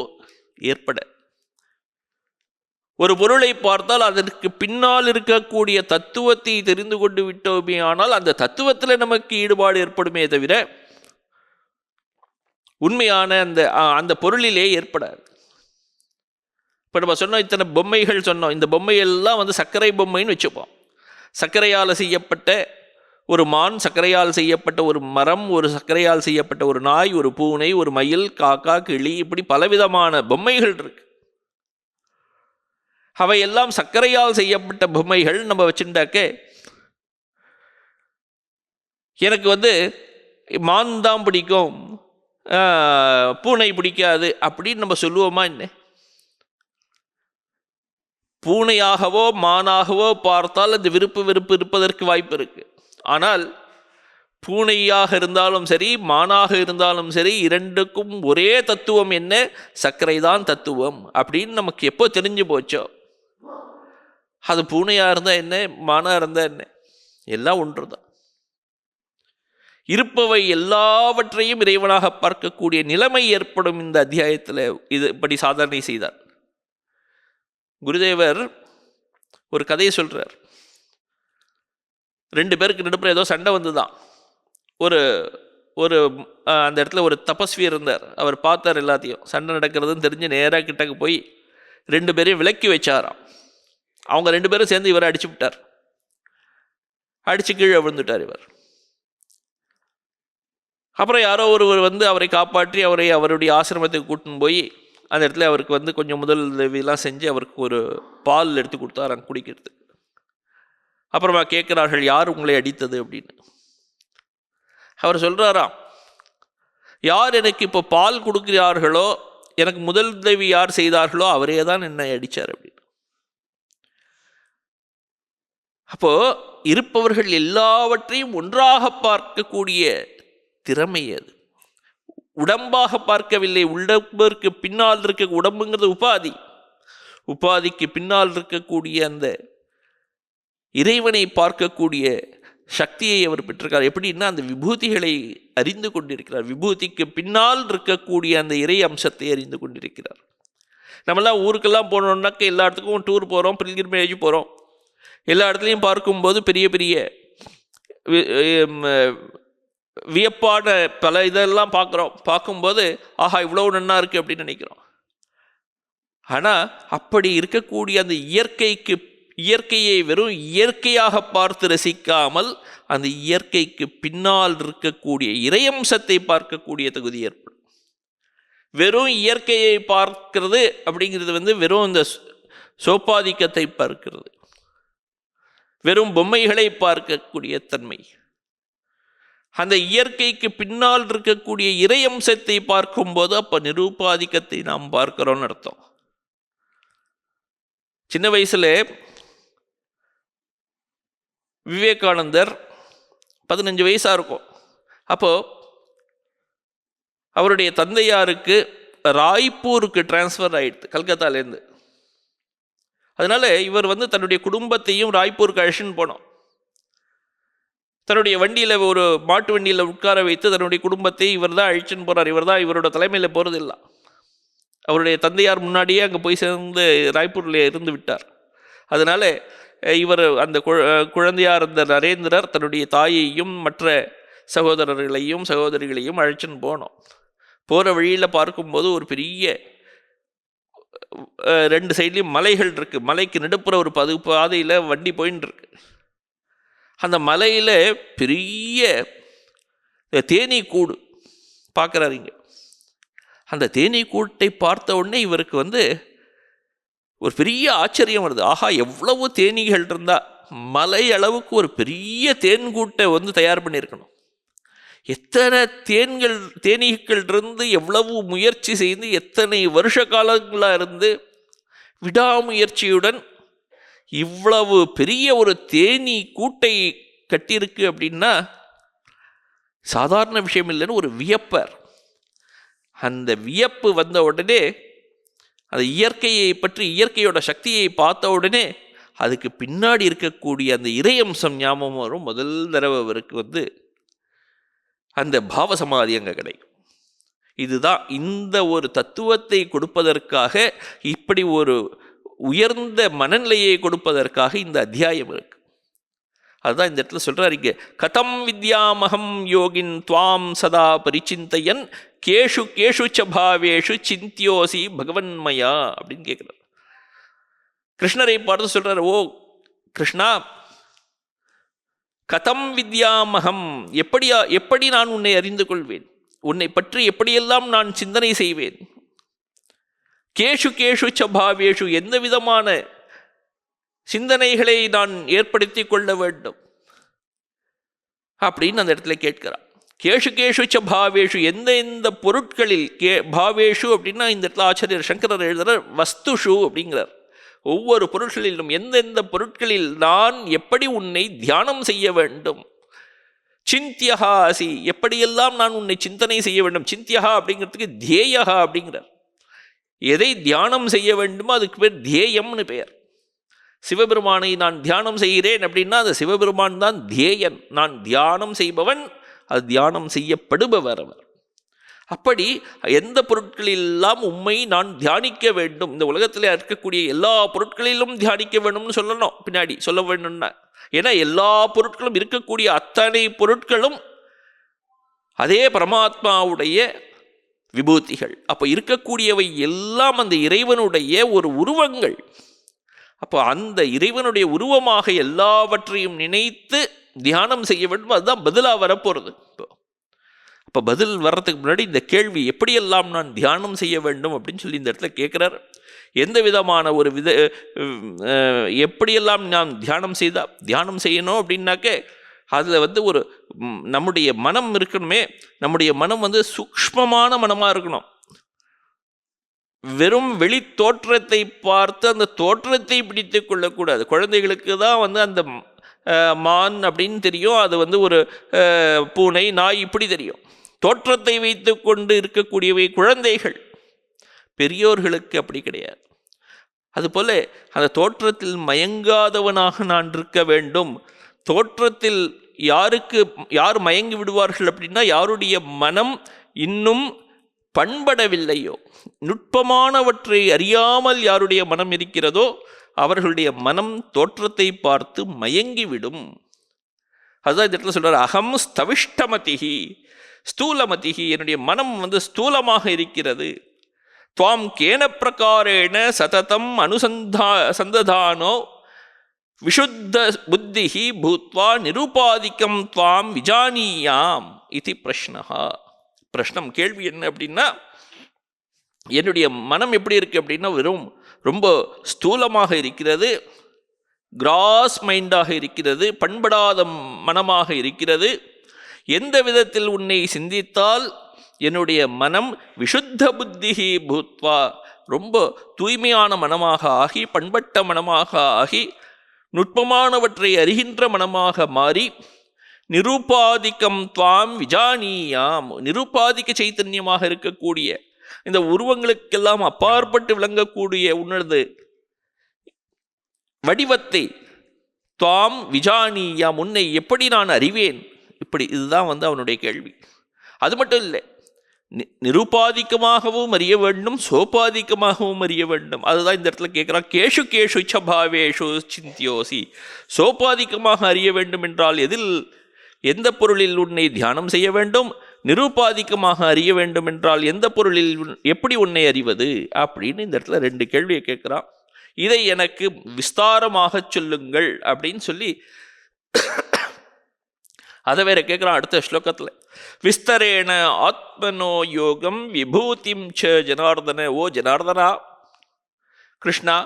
ஏற்பட, ஒரு பொருளை பார்த்தால் அதற்கு பின்னால் இருக்கக்கூடிய தத்துவத்தை தெரிந்து கொண்டு விட்டோமே ஆனால் அந்த தத்துவத்தில் நமக்கு ஈடுபாடு ஏற்படுமே தவிர உண்மையான அந்த பொருளிலே ஏற்படாது. இப்போ நம்ம சொன்னோம், இத்தனை பொம்மைகள் சொன்னோம். இந்த பொம்மையெல்லாம் சர்க்கரை பொம்மைன்னு வச்சுப்போம். சர்க்கரையால் செய்யப்பட்ட ஒரு மான், சர்க்கரையால் செய்யப்பட்ட ஒரு மரம், ஒரு சர்க்கரையால் செய்யப்பட்ட ஒரு நாய், ஒரு பூனை, ஒரு மயில், காக்கா, கிளி, இப்படி பலவிதமான பொம்மைகள் இருக்கு. அவையெல்லாம் சர்க்கரையால் செய்யப்பட்ட பொம்மைகள். நம்ம வச்சுட்டாக்க எனக்கு மான் தான் பிடிக்கும், பூனை பிடிக்காது அப்படின்னு நம்ம சொல்லுவோமா? என்ன, பூனையாகவோ மானாகவோ பார்த்தால் அந்த விருப்பு வெறுப்பு இருப்பதற்கு வாய்ப்பு இருக்கு. ஆனால் பூனையாக இருந்தாலும் சரி, மானாக இருந்தாலும் சரி, இரண்டுக்கும் ஒரே தத்துவம் என்ன? சர்க்கரை தான் தத்துவம் அப்படின்னு நமக்கு எப்போ தெரிஞ்சு போச்சோ, அது பூனையாக இருந்தால் என்ன, மானாக இருந்தால் என்ன, எல்லாம் ஒன்று தான். இருப்பவை எல்லாவற்றையும் இறைவனாக பார்க்கக்கூடிய நிலைமை ஏற்படும். இந்த அத்தியாயத்தில் இது இப்படி சாதனை செய்தார். குருதேவர் ஒரு கதையை சொல்கிறார். ரெண்டு பேருக்கு நடுப்புற ஏதோ சண்டை வந்துதான். ஒரு ஒரு அந்த இடத்துல ஒரு தபஸ்வி இருந்தார். அவர் பார்த்தார் எல்லாத்தையும், சண்டை நடக்கிறதுன்னு தெரிஞ்சு நேராக கிட்டக்கு போய் ரெண்டு பேரையும் விலக்கி வச்சாராம். அவங்க ரெண்டு பேரும் சேர்ந்து இவரை அடிச்சு விட்டார். அடிச்சு கீழே விழுந்துட்டார் இவர். அப்புறம் யாரோ ஒருவர் அவரை காப்பாற்றி அவரை அவருடைய ஆசிரமத்துக்கு கூட்டின்னு போய் அந்த இடத்துல அவருக்கு கொஞ்சம் முதல் உதவியெல்லாம் செஞ்சு அவருக்கு ஒரு பால் எடுத்து கொடுத்தாராம் குடிக்கிறது. அப்புறமா கேட்குறார்கள், யார் உங்களை அடித்தது அப்படின்னு. அவர் சொல்கிறாராம், யார் எனக்கு இப்போ பால் கொடுக்கிறார்களோ, எனக்கு முதல் உதவி யார் செய்தார்களோ அவரே தான் என்னை அடித்தார் அப்படின்னு. அப்போ இருப்பவர்கள் எல்லாவற்றையும் ஒன்றாக பார்க்கக்கூடிய திறமை அது. உடம்பாக பார்க்கவில்லை. உடம்பிற்கு பின்னால் இருக்க, உடம்புங்கிறது உபாதி, உபாதிக்கு பின்னால் இருக்கக்கூடிய அந்த இறைவனை பார்க்கக்கூடிய சக்தியை அவர் பெற்றிருக்கார். எப்படின்னா அந்த விபூதிகளை அறிந்து கொண்டிருக்கிறார். விபூதிக்கு பின்னால் இருக்கக்கூடிய அந்த இறை அம்சத்தை அறிந்து கொண்டிருக்கிறார். நம்மளாம் ஊருக்கெல்லாம் போனோம்னாக்க எல்லா இடத்துக்கும் டூர் போகிறோம், பில்கிரிமேஜ் போகிறோம். எல்லா இடத்துலையும் பார்க்கும்போது பெரிய பெரிய வியப்பான பல இதெல்லாம் பார்க்குறோம். பார்க்கும்போது ஆஹா இவ்வளோ நன்னா இருக்குது அப்படின்னு நினைக்கிறோம். ஆனால் அப்படி இருக்கக்கூடிய அந்த இயற்கையை வெறும் இயற்கையாக பார்த்து ரசிக்காமல் அந்த இயற்கைக்கு பின்னால் இருக்கக்கூடிய இறையம்சத்தை பார்க்கக்கூடிய தகுதி ஏற்படும். வெறும் இயற்கையை பார்க்கிறது அப்படிங்கிறது வெறும் இந்த சோப்பாதிக்கத்தை பார்க்கிறது, வெறும் பொம்மைகளை பார்க்கக்கூடிய தன்மை, அந்த இயற்கைக்கு பின்னால் இருக்கக்கூடிய இறையம்சத்தை பார்க்கும்போது அப்போ நிரூபாதிக்கத்தை நாம் பார்க்கிறோன்னு அர்த்தம். சின்ன வயசுல விவேகானந்தர் 15 வயசாக இருக்கும். அப்போது அவருடைய தந்தையாருக்கு ராய்ப்பூருக்கு டிரான்ஸ்ஃபர் ஆயிடுது கல்கத்தாலேருந்து. அதனால் இவர் தன்னுடைய குடும்பத்தையும் ராய்ப்பூருக்கு அழைச்சின்னு போனோம். தன்னுடைய வண்டியில், ஒரு மாட்டு வண்டியில் உட்கார வைத்து தன்னுடைய குடும்பத்தை இவர் தான் அழிச்சுன்னு போகிறார். இவர் தான் இவரோட தலைமையில் போகிறது இல்லை. அவருடைய தந்தையார் முன்னாடியே அங்கே போய் சேர்ந்து ராய்ப்பூரில் இருந்து விட்டார். அதனால் இவர் அந்த குழந்தையார் இருந்த நரேந்திரர் தன்னுடைய தாயையும் மற்ற சகோதரர்களையும் சகோதரிகளையும் அழைச்சின்னு போனோம். போகிற வழியில் பார்க்கும்போது ஒரு பெரிய 2 சைட்லேயும் மலைகள் இருக்குது. மலைக்கு நடுப்புற ஒரு பாதையில் வண்டி போயின்னு இருக்கு. அந்த மலையில் பெரிய தேனீ கூடு பார்க்குறாருங்க. அந்த தேனீ கூட்டை பார்த்த உடனே இவருக்கு ஒரு பெரிய ஆச்சரியம் வருது. ஆஹா, எவ்வளவு தேனீகள் இருந்தால் மலை அளவுக்கு ஒரு பெரிய தேன்கூட்டை தயார் பண்ணியிருக்கணும். எத்தனை தேனீக்கள் இருந்து எவ்வளவு முயற்சி செய்து எத்தனை வருஷ காலங்களாக இருந்து விடாமுயற்சியுடன் இவ்வளவு பெரிய ஒரு தேனீ கூட்டை கட்டியிருக்கு அப்படின்னா சாதாரண விஷயம் இல்லைன்னு ஒரு வியப்பர். அந்த வியப்பு வந்த உடனே அந்த இயற்கையை பற்றி, இயற்கையோட சக்தியை பார்த்த உடனே அதுக்கு பின்னாடி இருக்கக்கூடிய அந்த இறையம்சம் ஞாபகம் வரும். முதல் தடவை அவருக்கு அந்த பாவசமாதி அங்கே கிடைக்கும். இதுதான் இந்த ஒரு தத்துவத்தை கொடுப்பதற்காக, இப்படி ஒரு உயர்ந்த மனநிலையை கொடுப்பதற்காக இந்த அத்தியாயம் இருக்கு. அதுதான் இந்த இடத்துல சொல்றாரு இங்கே, கதம் வித்யாமகம் யோகின் துவாம் சதா பரிச்சிந்தையன் கேஷு கேஷு ச பாவேஷு சிந்தியோசி பகவன்மயா அப்படின்னு கேட்குறார். கிருஷ்ணரை பார்த்து சொல்றாரு, ஓ கிருஷ்ணா, கதம் வித்யாமகம், எப்படி நான் உன்னை அறிந்து கொள்வேன், உன்னை பற்றி எப்படியெல்லாம் நான் சிந்தனை செய்வேன், கேஷு கேஷு ச பாவேஷு, எந்த விதமான சிந்தனைகளை நான் ஏற்படுத்தி கொள்ள வேண்டும் அப்படின்னு அந்த இடத்துல கேட்கிறான். கேஷு கேஷு ச பாவேஷு, எந்த பொருட்களில், பாவேஷு அப்படின்னா இந்த இடத்துல ஆச்சாரியர் சங்கரர் எழுதுறார் வஸ்துஷு அப்படிங்கிறார். ஒவ்வொரு பொருட்களிலும் எந்தெந்த பொருட்களில் நான் எப்படி உன்னை தியானம் செய்ய வேண்டும். சிந்தியஹா அசி, எப்படியெல்லாம் நான் உன்னை சிந்தனை செய்ய வேண்டும். சிந்தியஹா அப்படிங்கிறதுக்கு தியேயஹா அப்படிங்கிறார். எதை தியானம் செய்ய வேண்டுமோ அதுக்கு பேர் தியேயம்னு பெயர். சிவபெருமானை நான் தியானம் செய்கிறேன் அப்படின்னா அந்த சிவபெருமான் தான் தியேயன். நான் தியானம் செய்பவன், அது தியானம் செய்யப்படுபவர் அவர். அப்படி எந்த பொருட்களெல்லாம் உண்மை நான் தியானிக்க வேண்டும், இந்த உலகத்தில் இருக்கக்கூடிய எல்லா பொருட்களிலும் தியானிக்க வேண்டும்னு சொல்லணும், பின்னாடி சொல்ல வேண்டும்னா. ஏன்னா எல்லா பொருட்களும், இருக்கக்கூடிய அத்தனை பொருட்களும் அதே பரமாத்மாவுடைய விபூதிகள். அப்போ இருக்கக்கூடியவை எல்லாம் அந்த இறைவனுடைய ஒரு உருவங்கள். அப்போ அந்த இறைவனுடைய உருவமாக எல்லாவற்றையும் நினைத்து தியானம் செய்ய வேண்டும். அதுதான் பதிலாக வரப்போகிறது. இப்போ பதில் வர்றதுக்கு முன்னாடி இந்த கேள்வி, எப்படியெல்லாம் நான் தியானம் செய்ய வேண்டும் அப்படின்னு சொல்லி இந்த இடத்துல கேட்குறார். எந்த விதமான ஒரு எப்படியெல்லாம் நான் தியானம் செய்யணும் அப்படின்னாக்க அதில் ஒரு நம்முடைய மனம் இருக்கணுமே. நம்முடைய மனம் சூக்ஷ்மமான மனமாக இருக்கணும். வெறும் வெளி தோற்றத்தை பார்த்து அந்த தோற்றத்தை பிடித்து கொள்ளக்கூடாது. குழந்தைகளுக்கு தான் அந்த மான் அப்படின்னு தெரியும், அது ஒரு பூனை, நாய் இப்படி தெரியும். தோற்றத்தை வைத்து கொண்டு இருக்கக்கூடியவை குழந்தைகள். பெரியோர்களுக்கு அப்படி கிடையாது. அதுபோல அந்த தோற்றத்தில் மயங்காதவனாக நான் இருக்க வேண்டும். தோற்றத்தில் யார் மயங்கி விடுவார்கள் அப்படின்னா, யாருடைய மனம் இன்னும் பண்படவில்லையோ, நுட்பமானவற்றை அறியாமல் யாருடைய மனம் இருக்கிறதோ அவர்களுடைய மனம் தோற்றத்தை பார்த்து மயங்கிவிடும். அதுதான் இந்த இடத்துல சொல்றார், அகம் ஸ்தவிஷ்டமதிஹி ஸ்தூலமதிஹி, என்னுடைய மனம் ஸ்தூலமாக இருக்கிறது. துவாம் கேன பிரகாரேண சததம் சந்ததானோ விஷுத்த புத்திஹி பூத்வா நிருபாதிக்கம் துவாம் விஜானியாம் இது பிரஷ்னஹா. பிரஷ்னம், கேள்வி என்ன அப்படின்னா, என்னுடைய மனம் எப்படி இருக்கு அப்படின்னா வெறும் ரொம்ப ஸ்தூலமாக இருக்கிறது, கிராஸ் மைண்டாக இருக்கிறது, பண்படாத மனமாக இருக்கிறது. எந்த விதத்தில் உன்னை சிந்தித்தால் என்னுடைய மனம் விஷுத்த புத்திஹி பூத்வா, ரொம்ப தூய்மையான மனமாக ஆகி, பண்பட்ட மனமாக ஆகி, நுட்பமானவற்றை அறிகின்ற மனமாக மாறி, நிருபாதிக்கம் துவாம் விஜானியாம், நிருபாதிக்க சைத்தன்யமாக இருக்கக்கூடிய இந்த உருவங்களுக்கெல்லாம் அப்பாற்பட்டு விளங்கக்கூடிய உன்னது வடிவத்தை துவாம் விஜானியாம், உன்னை எப்படி நான் அறிவேன்? இப்படி இதுதான் அவனுடைய கேள்வி. அது மட்டும் இல்லை, நிருபாதிக்கமாகவும் அறிய வேண்டும், சோபாதிக்கமாகவும் அறிய வேண்டும். அதுதான் இந்த இடத்துல கேட்குறான். Cash cash இச்சபாவேஷு சிந்தியோசி. சோபாதிக்கமாக அறிய வேண்டும் என்றால் எந்த பொருளில் உன்னை தியானம் செய்ய வேண்டும், நிருபாதிக்கமாக அறிய வேண்டும் என்றால் எந்த பொருளில் எப்படி உன்னை அறிவது அப்படின்னு இந்த இடத்துல 2 கேள்வியை கேட்குறான். இதை எனக்கு விஸ்தாரமாக சொல்லுங்கள் அப்படின்னு சொல்லி அதை வேற கேட்குறான் அடுத்த ஸ்லோகத்தில். விஸ்தரேண ஆத்மனோ யோகம் விபூதிம் ச ஜனார்தன. ஓ ஜனார்தனா, கிருஷ்ணா,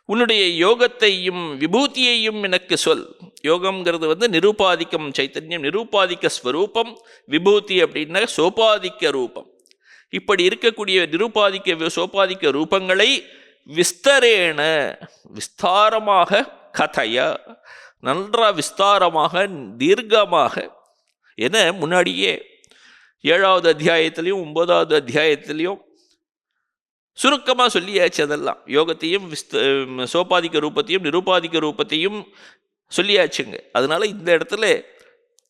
உன்னுடைய யோகத்தையும் விபூதியையும் எனக்கு சொல். யோகம்ங்கிறது நிருபாதிக்கம் சைத்தன்யம், நிருபாதிக்க ஸ்வரூபம். விபூதி அப்படின்னா சோபாதிக்க ரூபம். இப்படி இருக்கக்கூடிய நிருபாதிக்க சோபாதிக்க ரூபங்களை விஸ்தரேண, விஸ்தாரமாக, கதைய, நன்றா விஸ்தாரமாக, தீர்க்கமாக. என முன்னாடியே 7வது அத்தியாயத்திலையும் 9வது அத்தியாயத்திலையும் சுருக்கமாக சொல்லியாச்சு. அதெல்லாம் யோகத்தையும் சோபாதிக்க ரூபத்தையும் நிருபாதிக்க ரூபத்தையும் சொல்லியாச்சுங்க. அதனால இந்த இடத்துல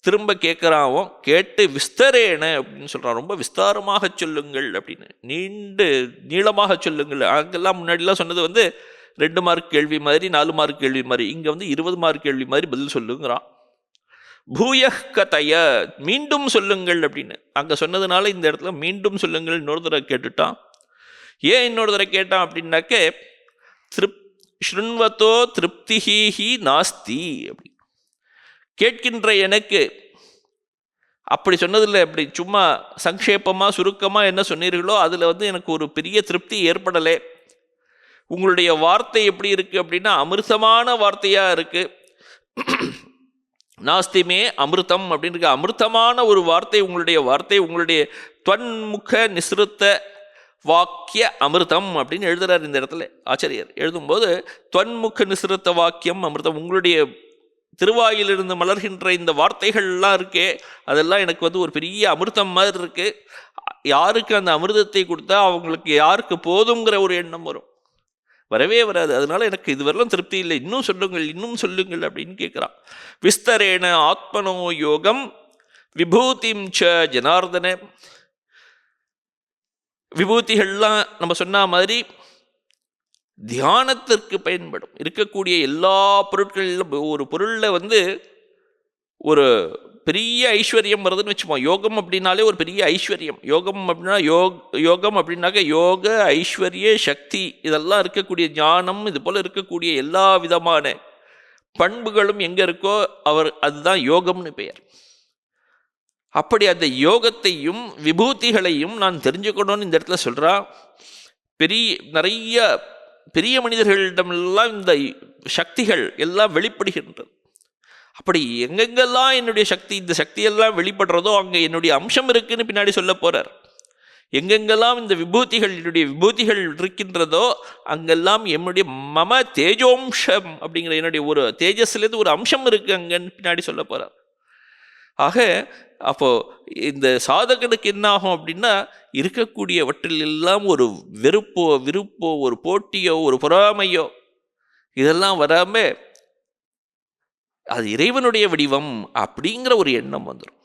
திரும்ப கேட்குறான். கேட்டு விஸ்தரேன அப்படின்னு சொல்கிறான், ரொம்ப விஸ்தாரமாக சொல்லுங்கள் அப்படின்னு, நீளமாக சொல்லுங்கள். அங்கெல்லாம் முன்னாடிலாம் சொன்னது 2 மார்க் கேள்வி மாதிரி, 4 மார்க் கேள்வி மாதிரி. இங்கே 20 மார்க் கேள்வி மாதிரி பதில் சொல்லுங்கிறான். பூயஹ் கதய, மீண்டும் சொல்லுங்கள் அப்படின்னு. அங்கே சொன்னதுனால இந்த இடத்துல மீண்டும் சொல்லுங்கள் இன்னொரு தடவை கேட்டுட்டான். ஏன் இன்னொரு தடவை கேட்டான் அப்படின்னாக்க, ஸ்ருண்வத்தோ திருப்திஹி நாஸ்தி அப்படி கேட்கின்ற எனக்கு அப்படி சொன்னதில்லை. அப்படி சும்மா சங்கேபமாக சுருக்கமாக என்ன சொன்னீர்களோ அதில் எனக்கு ஒரு பெரிய திருப்தி ஏற்படலை. உங்களுடைய வார்த்தை எப்படி இருக்குது அப்படின்னா அமிர்தமான வார்த்தையாக இருக்குது. நாஸ்திமே அமிர்தம் அப்படின்னு இருக்கு. அமிர்தமான ஒரு வார்த்தை உங்களுடைய வார்த்தை. உங்களுடைய துவன்முக நிஸ்ருத்த வாக்கிய அமிர்தம் அப்படின்னு எழுதுறார் இந்த இடத்துல ஆச்சாரியர். எழுதும்போது துவன்முக நிஸ்ருத்த வாக்கியம் அமிர்தம், உங்களுடைய திருவாயிலிருந்து மலர்கின்ற இந்த வார்த்தைகள்லாம் இருக்கே, அதெல்லாம் எனக்கு ஒரு பெரிய அமிர்தம் மாதிரி இருக்குது. யாருக்கு அந்த அமிர்தத்தை கொடுத்தா அவங்களுக்கு யாருக்கு போதுங்கிற ஒரு எண்ணம் வரும், வரவே வராது. அதனால எனக்கு இதுவரையிலும் திருப்தி இல்லை, இன்னும் சொல்லுங்கள் இன்னும் சொல்லுங்கள் அப்படின்னு கேட்குறான். விஸ்தரேண ஆத்மனோ யோகம் விபூதிம் ச ஜனார்தன. விபூதிகள்லாம் நம்ம சொன்ன மாதிரி தியானத்திற்கு பயன்படும். இருக்கக்கூடிய எல்லா பொருட்களிலும் ஒரு பொருளில் ஒரு பெரிய ஐஸ்வர்யம் வருதுன்னு வச்சுப்போம். யோகம் அப்படின்னாலே ஒரு பெரிய ஐஸ்வர்யம். யோகம் அப்படின்னா யோகம் அப்படின்னாக்க யோக, ஐஸ்வர்ய, சக்தி இதெல்லாம் இருக்கக்கூடிய ஞானம், இது போல் இருக்கக்கூடிய எல்லா விதமான பண்புகளும் எங்கே இருக்கோ அதுதான் யோகம்னு பெயர். அப்படி அந்த யோகத்தையும் விபூதிகளையும் நான் தெரிஞ்சுக்கணும்னு இந்த இடத்துல சொல்கிறா. நிறைய பெரிய மனிதர்களிடமெல்லாம் இந்த சக்திகள் எல்லாம் வெளிப்படுகின்றது. அப்படி எங்கெங்கெல்லாம் என்னுடைய சக்தி, இந்த சக்தியெல்லாம் வெளிப்படுறதோ அங்கே என்னுடைய அம்சம் இருக்குன்னு பின்னாடி சொல்ல போகிறார். எங்கெங்கெல்லாம் இந்த என்னுடைய விபூதிகள் இருக்கின்றதோ அங்கெல்லாம் என்னுடைய மம தேஜோம்சம் அப்படிங்கிற என்னுடைய ஒரு தேஜஸ்லேருந்து ஒரு அம்சம் இருக்குது அங்கன்னு பின்னாடி சொல்ல போகிறார். ஆக அப்போது இந்த சாதகனுக்கு என்ன ஆகும் அப்படின்னா, இருக்கக்கூடியவற்றில் எல்லாம் ஒரு விருப்போ ஒரு போட்டியோ ஒரு பொறாமையோ இதெல்லாம் வராமல் அது இறைவனுடைய வடிவம் அப்படிங்கிற ஒரு எண்ணம் வந்துடும்.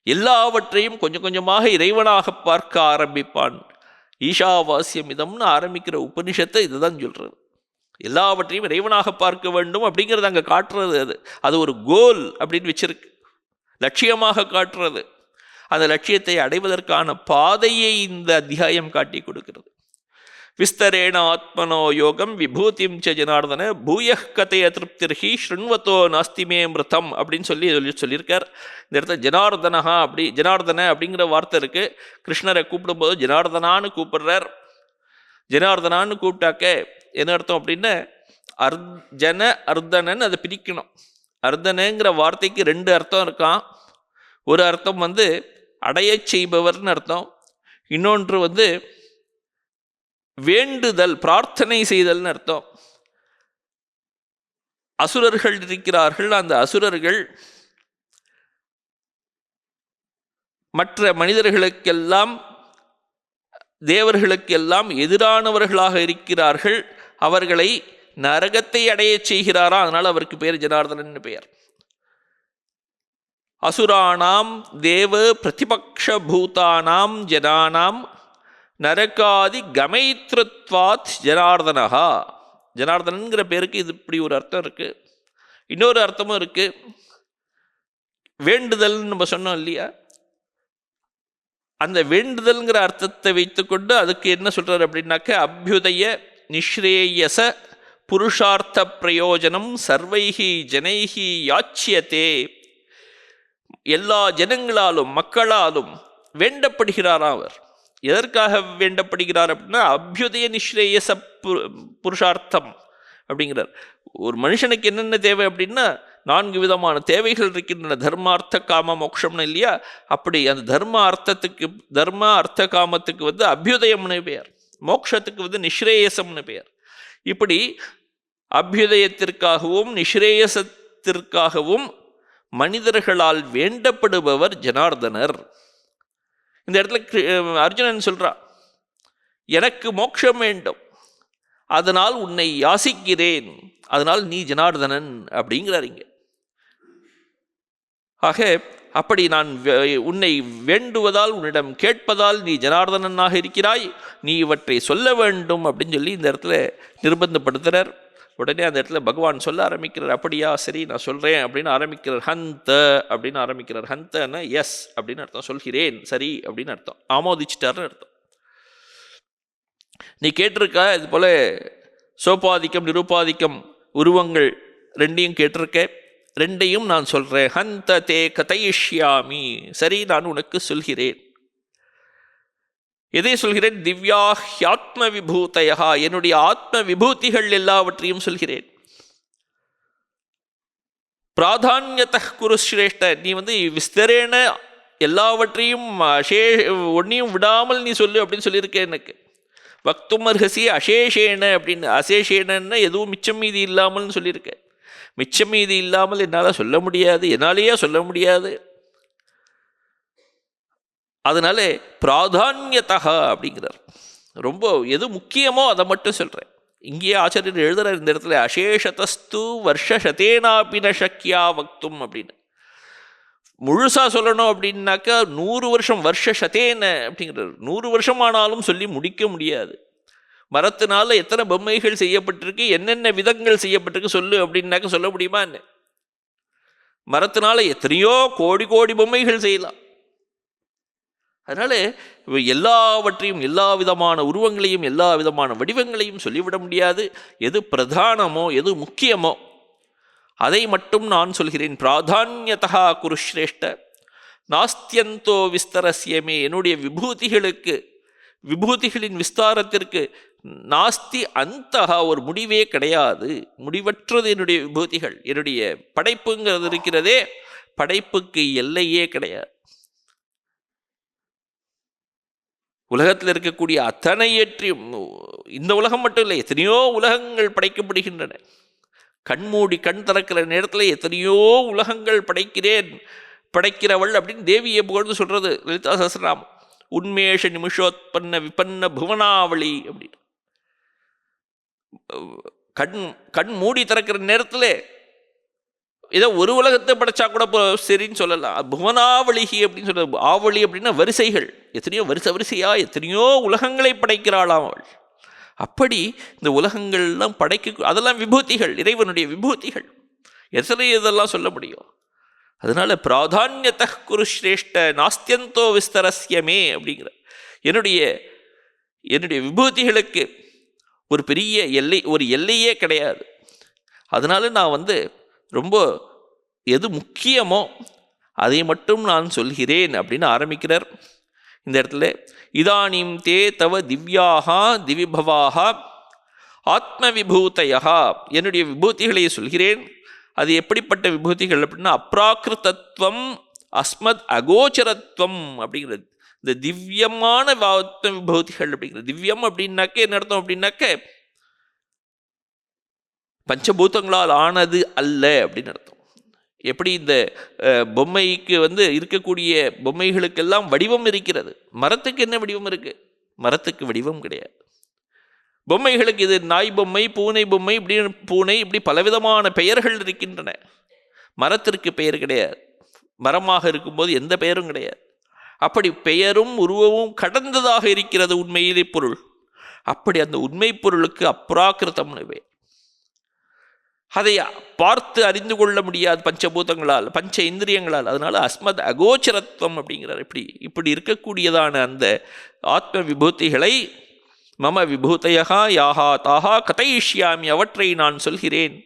எல்லாவற்றையும் கொஞ்சம் கொஞ்சமாக இறைவனாக பார்க்க ஆரம்பிப்பான். ஈஷாவாஸ்யம் இதம்னு ஆரம்பிக்கிற உபனிஷத்தை இதுதான் சொல்கிறது. எல்லாவற்றையும் இறைவனாக பார்க்க வேண்டும் அப்படிங்கிறது அங்கே காட்டுறது. அது ஒரு கோல் அப்படின்னு வச்சிருக்கு, லட்சியமாக காட்டுறது. அந்த லட்சியத்தை அடைவதற்கான பாதையை இந்த அத்தியாயம் காட்டி கொடுக்கிறது. விஸ்தரேண ஆத்மனோ யோகம் விபூதிம் ச ஜனார்தன பூயஹ் கதைய திருப்திர்ஹி ஸ்ருண்வத்தோ நாஸ்திமே மிருதம் அப்படின்னு சொல்லியிருக்கார். இந்த இடத்துல ஜனார்தன அப்படிங்கிற வார்த்தை இருக்குது. கிருஷ்ணரை கூப்பிடும்போது ஜனார்தனான்னு கூப்பிடுறார். ஜனார்தனான்னு கூப்பிட்டாக்க என்ன அர்த்தம் அப்படின்னா ஜன அர்த்தனன்னு அதை பிரிக்கணும். அர்த்தனங்கிற வார்த்தைக்கு 2 அர்த்தம் இருக்கான். ஒரு அர்த்தம் அடைய செய்பவர்னு அர்த்தம், இன்னொன்று வேண்டுதல் பிரார்த்தனை செய்தல்னு அர்த்தம். அசுரர்கள் இருக்கிறார்கள், அந்த அசுரர்கள் மற்ற மனிதர்களுக்கெல்லாம் தேவர்களுக்கெல்லாம் எதிரானவர்களாக இருக்கிறார்கள். அவர்களை நரகத்தை அடைய செய்கிறாரா, அதனால் அவருக்கு பேர் ஜனார்தனன் பெயர். அசுராணாம் தேவ பிரதிபக்ஷ பூதானாம் ஜனானாம் நரகாதி கமைத்ருத்வாத் ஜனார்தனஹா. ஜனார்தனன்கிற பேருக்கு இது இப்படி ஒரு அர்த்தம் இருக்கு. இன்னொரு அர்த்தமும் இருக்கு. வேண்டுதல் நம்ம சொன்னோம் இல்லையா, அந்த வேண்டுதல்ங்கிற அர்த்தத்தை வைத்துக்கொண்டு அதுக்கு என்ன சொல்றாரு அப்படின்னாக்க அபியுதய நிஸ்ரேயச புருஷார்த்த பிரயோஜனம் சர்வைஹி ஜனைஹி யாச்சியத்தே. எல்லா ஜனங்களாலும் மக்களாலும் வேண்டப்படுகிறாரா அவர். எதற்காக வேண்டப்படுகிறார் அப்படின்னா அபியுதய நிஸ்ரேயச புருஷார்த்தம் அப்படிங்கிறார். ஒரு மனுஷனுக்கு என்னென்ன தேவை அப்படின்னா 4 விதமான தேவைகள் இருக்கின்றன. தர்மார்த்த காம மோட்சம்னு இல்லையா, அப்படி அந்த தர்ம அர்த்த காமத்துக்கு அபியுதயம்னு பெயர், மோட்சத்துக்கு நிஸ்ரேயசம்னு பெயர். இப்படி அபியுதயத்திற்காகவும் நிஸ்ரேயசத்திற்காகவும் மனிதர்களால் வேண்டப்படுபவர் ஜனார்தனர். இந்த இடத்துல அர்ஜுனன் சொல்றான், எனக்கு மோட்சம் வேண்டும், அதனால் உன்னை யாசிக்கிறேன், அதனால் நீ ஜனார்தனன் அப்படிங்கிறாருங்க. ஆக அப்படி நான் உன்னை வேண்டுவதால் உன்னிடம் கேட்பதால் நீ ஜனார்தனனாக இருக்கிறாய், நீ இவற்றை சொல்ல வேண்டும் அப்படின்னு சொல்லி இந்த இடத்துல நிர்பந்தப்படுத்துகிறார். உடனே அந்த இடத்துல பகவான் சொல்ல ஆரம்பிக்கிறார். அப்படியா, சரி நான் சொல்கிறேன் அப்படின்னு ஆரம்பிக்கிறார். ஹந்த அப்படின்னு ஆரம்பிக்கிறார். ஹந்தன்னா எஸ் அப்படின்னு அர்த்தம், சொல்கிறேன் சரி அப்படின்னு அர்த்தம், ஆமோதிச்சிட்டார்னு அர்த்தம். நீ கேட்டிருக்க இது போல சோபாதிக்கம் நிருபாதிக்கம் உருவங்கள் 2ஐயும் கேட்டிருக்க, 2ஐயும் நான் சொல்கிறேன். ஹந்த தே கதையிஷ்யாமி, சரி நான் உனக்கு சொல்கிறேன். எதை சொல்கிறேன்? திவ்யாஹ்யாத்ம விபூதயா, என்னுடைய ஆத்ம விபூதிகள் எல்லாவற்றையும் சொல்கிறேன். பிராதான்யத குரு ஸ்ரேஷ்ட, நீ விஸ்தரேன எல்லாவற்றையும் ஒன்றையும் விடாமல் நீ சொல்லு அப்படின்னு சொல்லியிருக்க. எனக்கு வக்தும் அர்ஹசி அசேஷேன அப்படின்னு, அசேஷேனன்னா எதுவும் மிச்சம் மீதி இல்லாமல்னு சொல்லியிருக்க. மிச்சம் மீதி இல்லாமல் என்னால் சொல்ல முடியாது, என்னாலேயே சொல்ல முடியாது. அதனால பிராதான்யதா அப்படிங்கிறார். ரொம்ப எது முக்கியமோ அதை மட்டும் சொல்கிறேன். இங்கேயே ஆச்சாரியர் எழுதுறார் இந்த இடத்துல, அசேஷதஸ்து வருஷசதேனாபி ந சக்யா வக்தும் அப்படின்னு. முழுசாக சொல்லணும் அப்படின்னாக்கா 100 வருஷம் வருஷசதேன அப்படிங்கிறார். 100 வருஷம் ஆனாலும் சொல்லி முடிக்க முடியாது. மரத்தினால எத்தனை பொம்மைகள் செய்யப்பட்டிருக்கு, என்னென்ன விதங்கள் செய்யப்பட்டிருக்கு சொல்லு அப்படின்னாக்க சொல்ல முடியுமா என்ன? மரத்தினால எத்தனையோ கோடி கோடி பொம்மைகள் செய்யலாம். அதனால எல்லாவற்றையும் எல்லா விதமான உருவங்களையும் எல்லா விதமான வடிவங்களையும் சொல்லிவிட முடியாது. எது பிரதானமோ எது முக்கியமோ அதை மட்டும் நான் சொல்கிறேன். பிராதான்யதா குருஸ்ரேஷ்ட நாஸ்தியந்தோ விஸ்தரஸ்யமே, என்னுடைய விபூதிகளின் விஸ்தாரத்திற்கு நாஸ்தி அந்தஹா, ஒரு முடிவே கிடையாது, முடிவற்றது என்னுடைய விபூதிகள். என்னுடைய படைப்புங்கிறது இருக்கிறதே, படைப்புக்கு எல்லையே கிடையாது. உலகத்தில் இருக்கக்கூடிய அத்தனையற்றையும், இந்த உலகம் மட்டும் இல்லை, எத்தனையோ உலகங்கள் படைக்கப்படுகின்றன. கண்மூடி கண் திறக்கிற நேரத்தில் எத்தனையோ உலகங்கள் படைக்கிறவள் அப்படின்னு தேவியை புகழ்ந்து சொல்றது லலிதா சஹஸ்ரநாமம். உன்மேஷ நிமிஷோத்பன்ன விபன்ன புவனாவளி அப்படின்னு. கண் மூடி திறக்கிற நேரத்தில் ஏதோ ஒரு உலகத்தை படைச்சா கூட சரின்னு சொல்லலாம். புவனாவளிகி அப்படின்னு சொல்றது, ஆவளி அப்படின்னா வரிசைகள், எத்தனையோ வரிசையா எத்தனையோ உலகங்களை படைக்கிறாளாம் அவள். அப்படி இந்த உலகங்கள்லாம் அதெல்லாம் விபூதிகள், இறைவனுடைய விபூதிகள். எத்தனை இதெல்லாம் சொல்ல முடியும். அதனால பிராதான்யத குரு ஸ்ரேஷ்ட நாஸ்தியந்தோ விஸ்தரஸ்யமே அப்படிங்கிற என்னுடைய விபூதிகளுக்கு ஒரு பெரிய எல்லையே கிடையாது. அதனால நான் ரொம்ப எது முக்கியமோ அதை மட்டும் நான் சொல்கிறேன் அப்படின்னு ஆரம்பிக்கிறார். இந்த இடத்துல இதானீம் தே தவ திவ்யாக திவிபவாக ஆத்ம விபூதையா, என்னுடைய விபூதிகளை சொல்கிறேன். அது எப்படிப்பட்ட விபூதிகள் அப்படின்னா அப்ராக்கிருதத்துவம் அஸ்மத் அகோச்சரத்துவம் அப்படிங்கிறது. இந்த திவ்யமான ஆத்ம விபூதிகள் அப்படிங்கிறது. திவ்யம் அப்படின்னாக்க என்ன அர்த்தம் அப்படின்னாக்க பஞ்சபூதங்களால் ஆனது அல்ல அப்படின்னு அர்த்தம். எப்படி இந்த பொம்மைக்கு இருக்கக்கூடிய பொம்மைகளுக்கெல்லாம் வடிவம் இருக்கிறது, மரத்துக்கு என்ன வடிவம் இருக்கு? மரத்துக்கு வடிவம் கிடையாது. பொம்மைகளுக்கு இது நாய் பொம்மை, பூனை பொம்மை, இப்படி பூனை, இப்படி பலவிதமான பெயர்கள் இருக்கின்றன. மரத்திற்கு பெயர் கிடையாது. மரமாக இருக்கும்போது எந்த பெயரும் கிடையாது. அப்படி பெயரும் உருவமும் கடந்ததாக இருக்கிறது உண்மையிலே பொருள். அப்படி அந்த உண்மை பொருளுக்கு அப்ராக்கிருதம்னு பெயர். அதை பார்த்து அறிந்து கொள்ள முடியாது பஞ்சபூதங்களால், பஞ்ச இந்திரியங்களால். அதனால அஸ்மத் அகோச்சரத்துவம் அப்படிங்கிறார். இப்படி இருக்கக்கூடியதான அந்த ஆத்ம விபூதிகளை மம விபூதையா யாஹா தாஹா கதையிஷ்யாமி, அவற்றை நான் சொல்கிறேன்.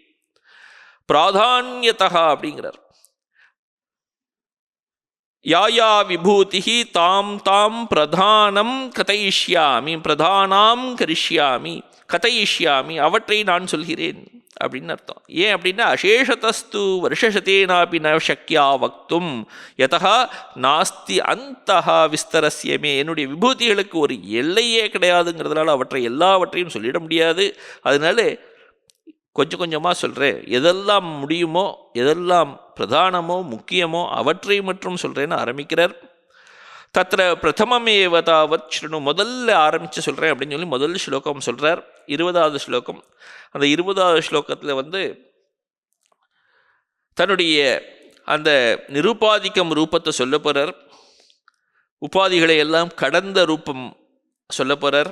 பிராதான்யதா அப்படிங்கிறார். யாயா விபூதி தாம் தாம் பிரதானம் கதையிஷ்யாமி, பிரதானாம் கரிஷ்யாமி, கதையிஷ்யாமி, அவற்றை நான் சொல்கிறேன் அப்படின்னு அர்த்தம். ஏன் அப்படின்னா அசேஷதஸ்து வருஷசதேனாபி ந சக்கியா வக்தும் யதா நாஸ்தி அந்தஹா விஸ்தரஸ்யமே, என்னுடைய விபூதிகளுக்கு ஒரு எல்லையே கிடையாதுங்கிறதுனால அவற்றை எல்லாவற்றையும் சொல்லிட முடியாது. அதனால கொஞ்சம் கொஞ்சமாக சொல்கிறேன். எதெல்லாம் முடியுமோ, எதெல்லாம் பிரதானமோ முக்கியமோ அவற்றை மட்டும் சொல்கிறேன்னு ஆரம்பிக்கிறார். தத்திர பிரதமமேவ தாவத் ஸ்ருணு, முதல்ல ஆரம்பித்து சொல்கிறேன் அப்படின்னு சொல்லி முதல் ஸ்லோகம் சொல்கிறார். 20வது ஸ்லோகம். அந்த 20வது ஸ்லோகத்தில் தன்னுடைய அந்த நிருபாதிக்கம் ரூபத்தை சொல்ல போகிறார். உபாதிகளை எல்லாம் கடந்த ரூபம் சொல்ல போகிறார்.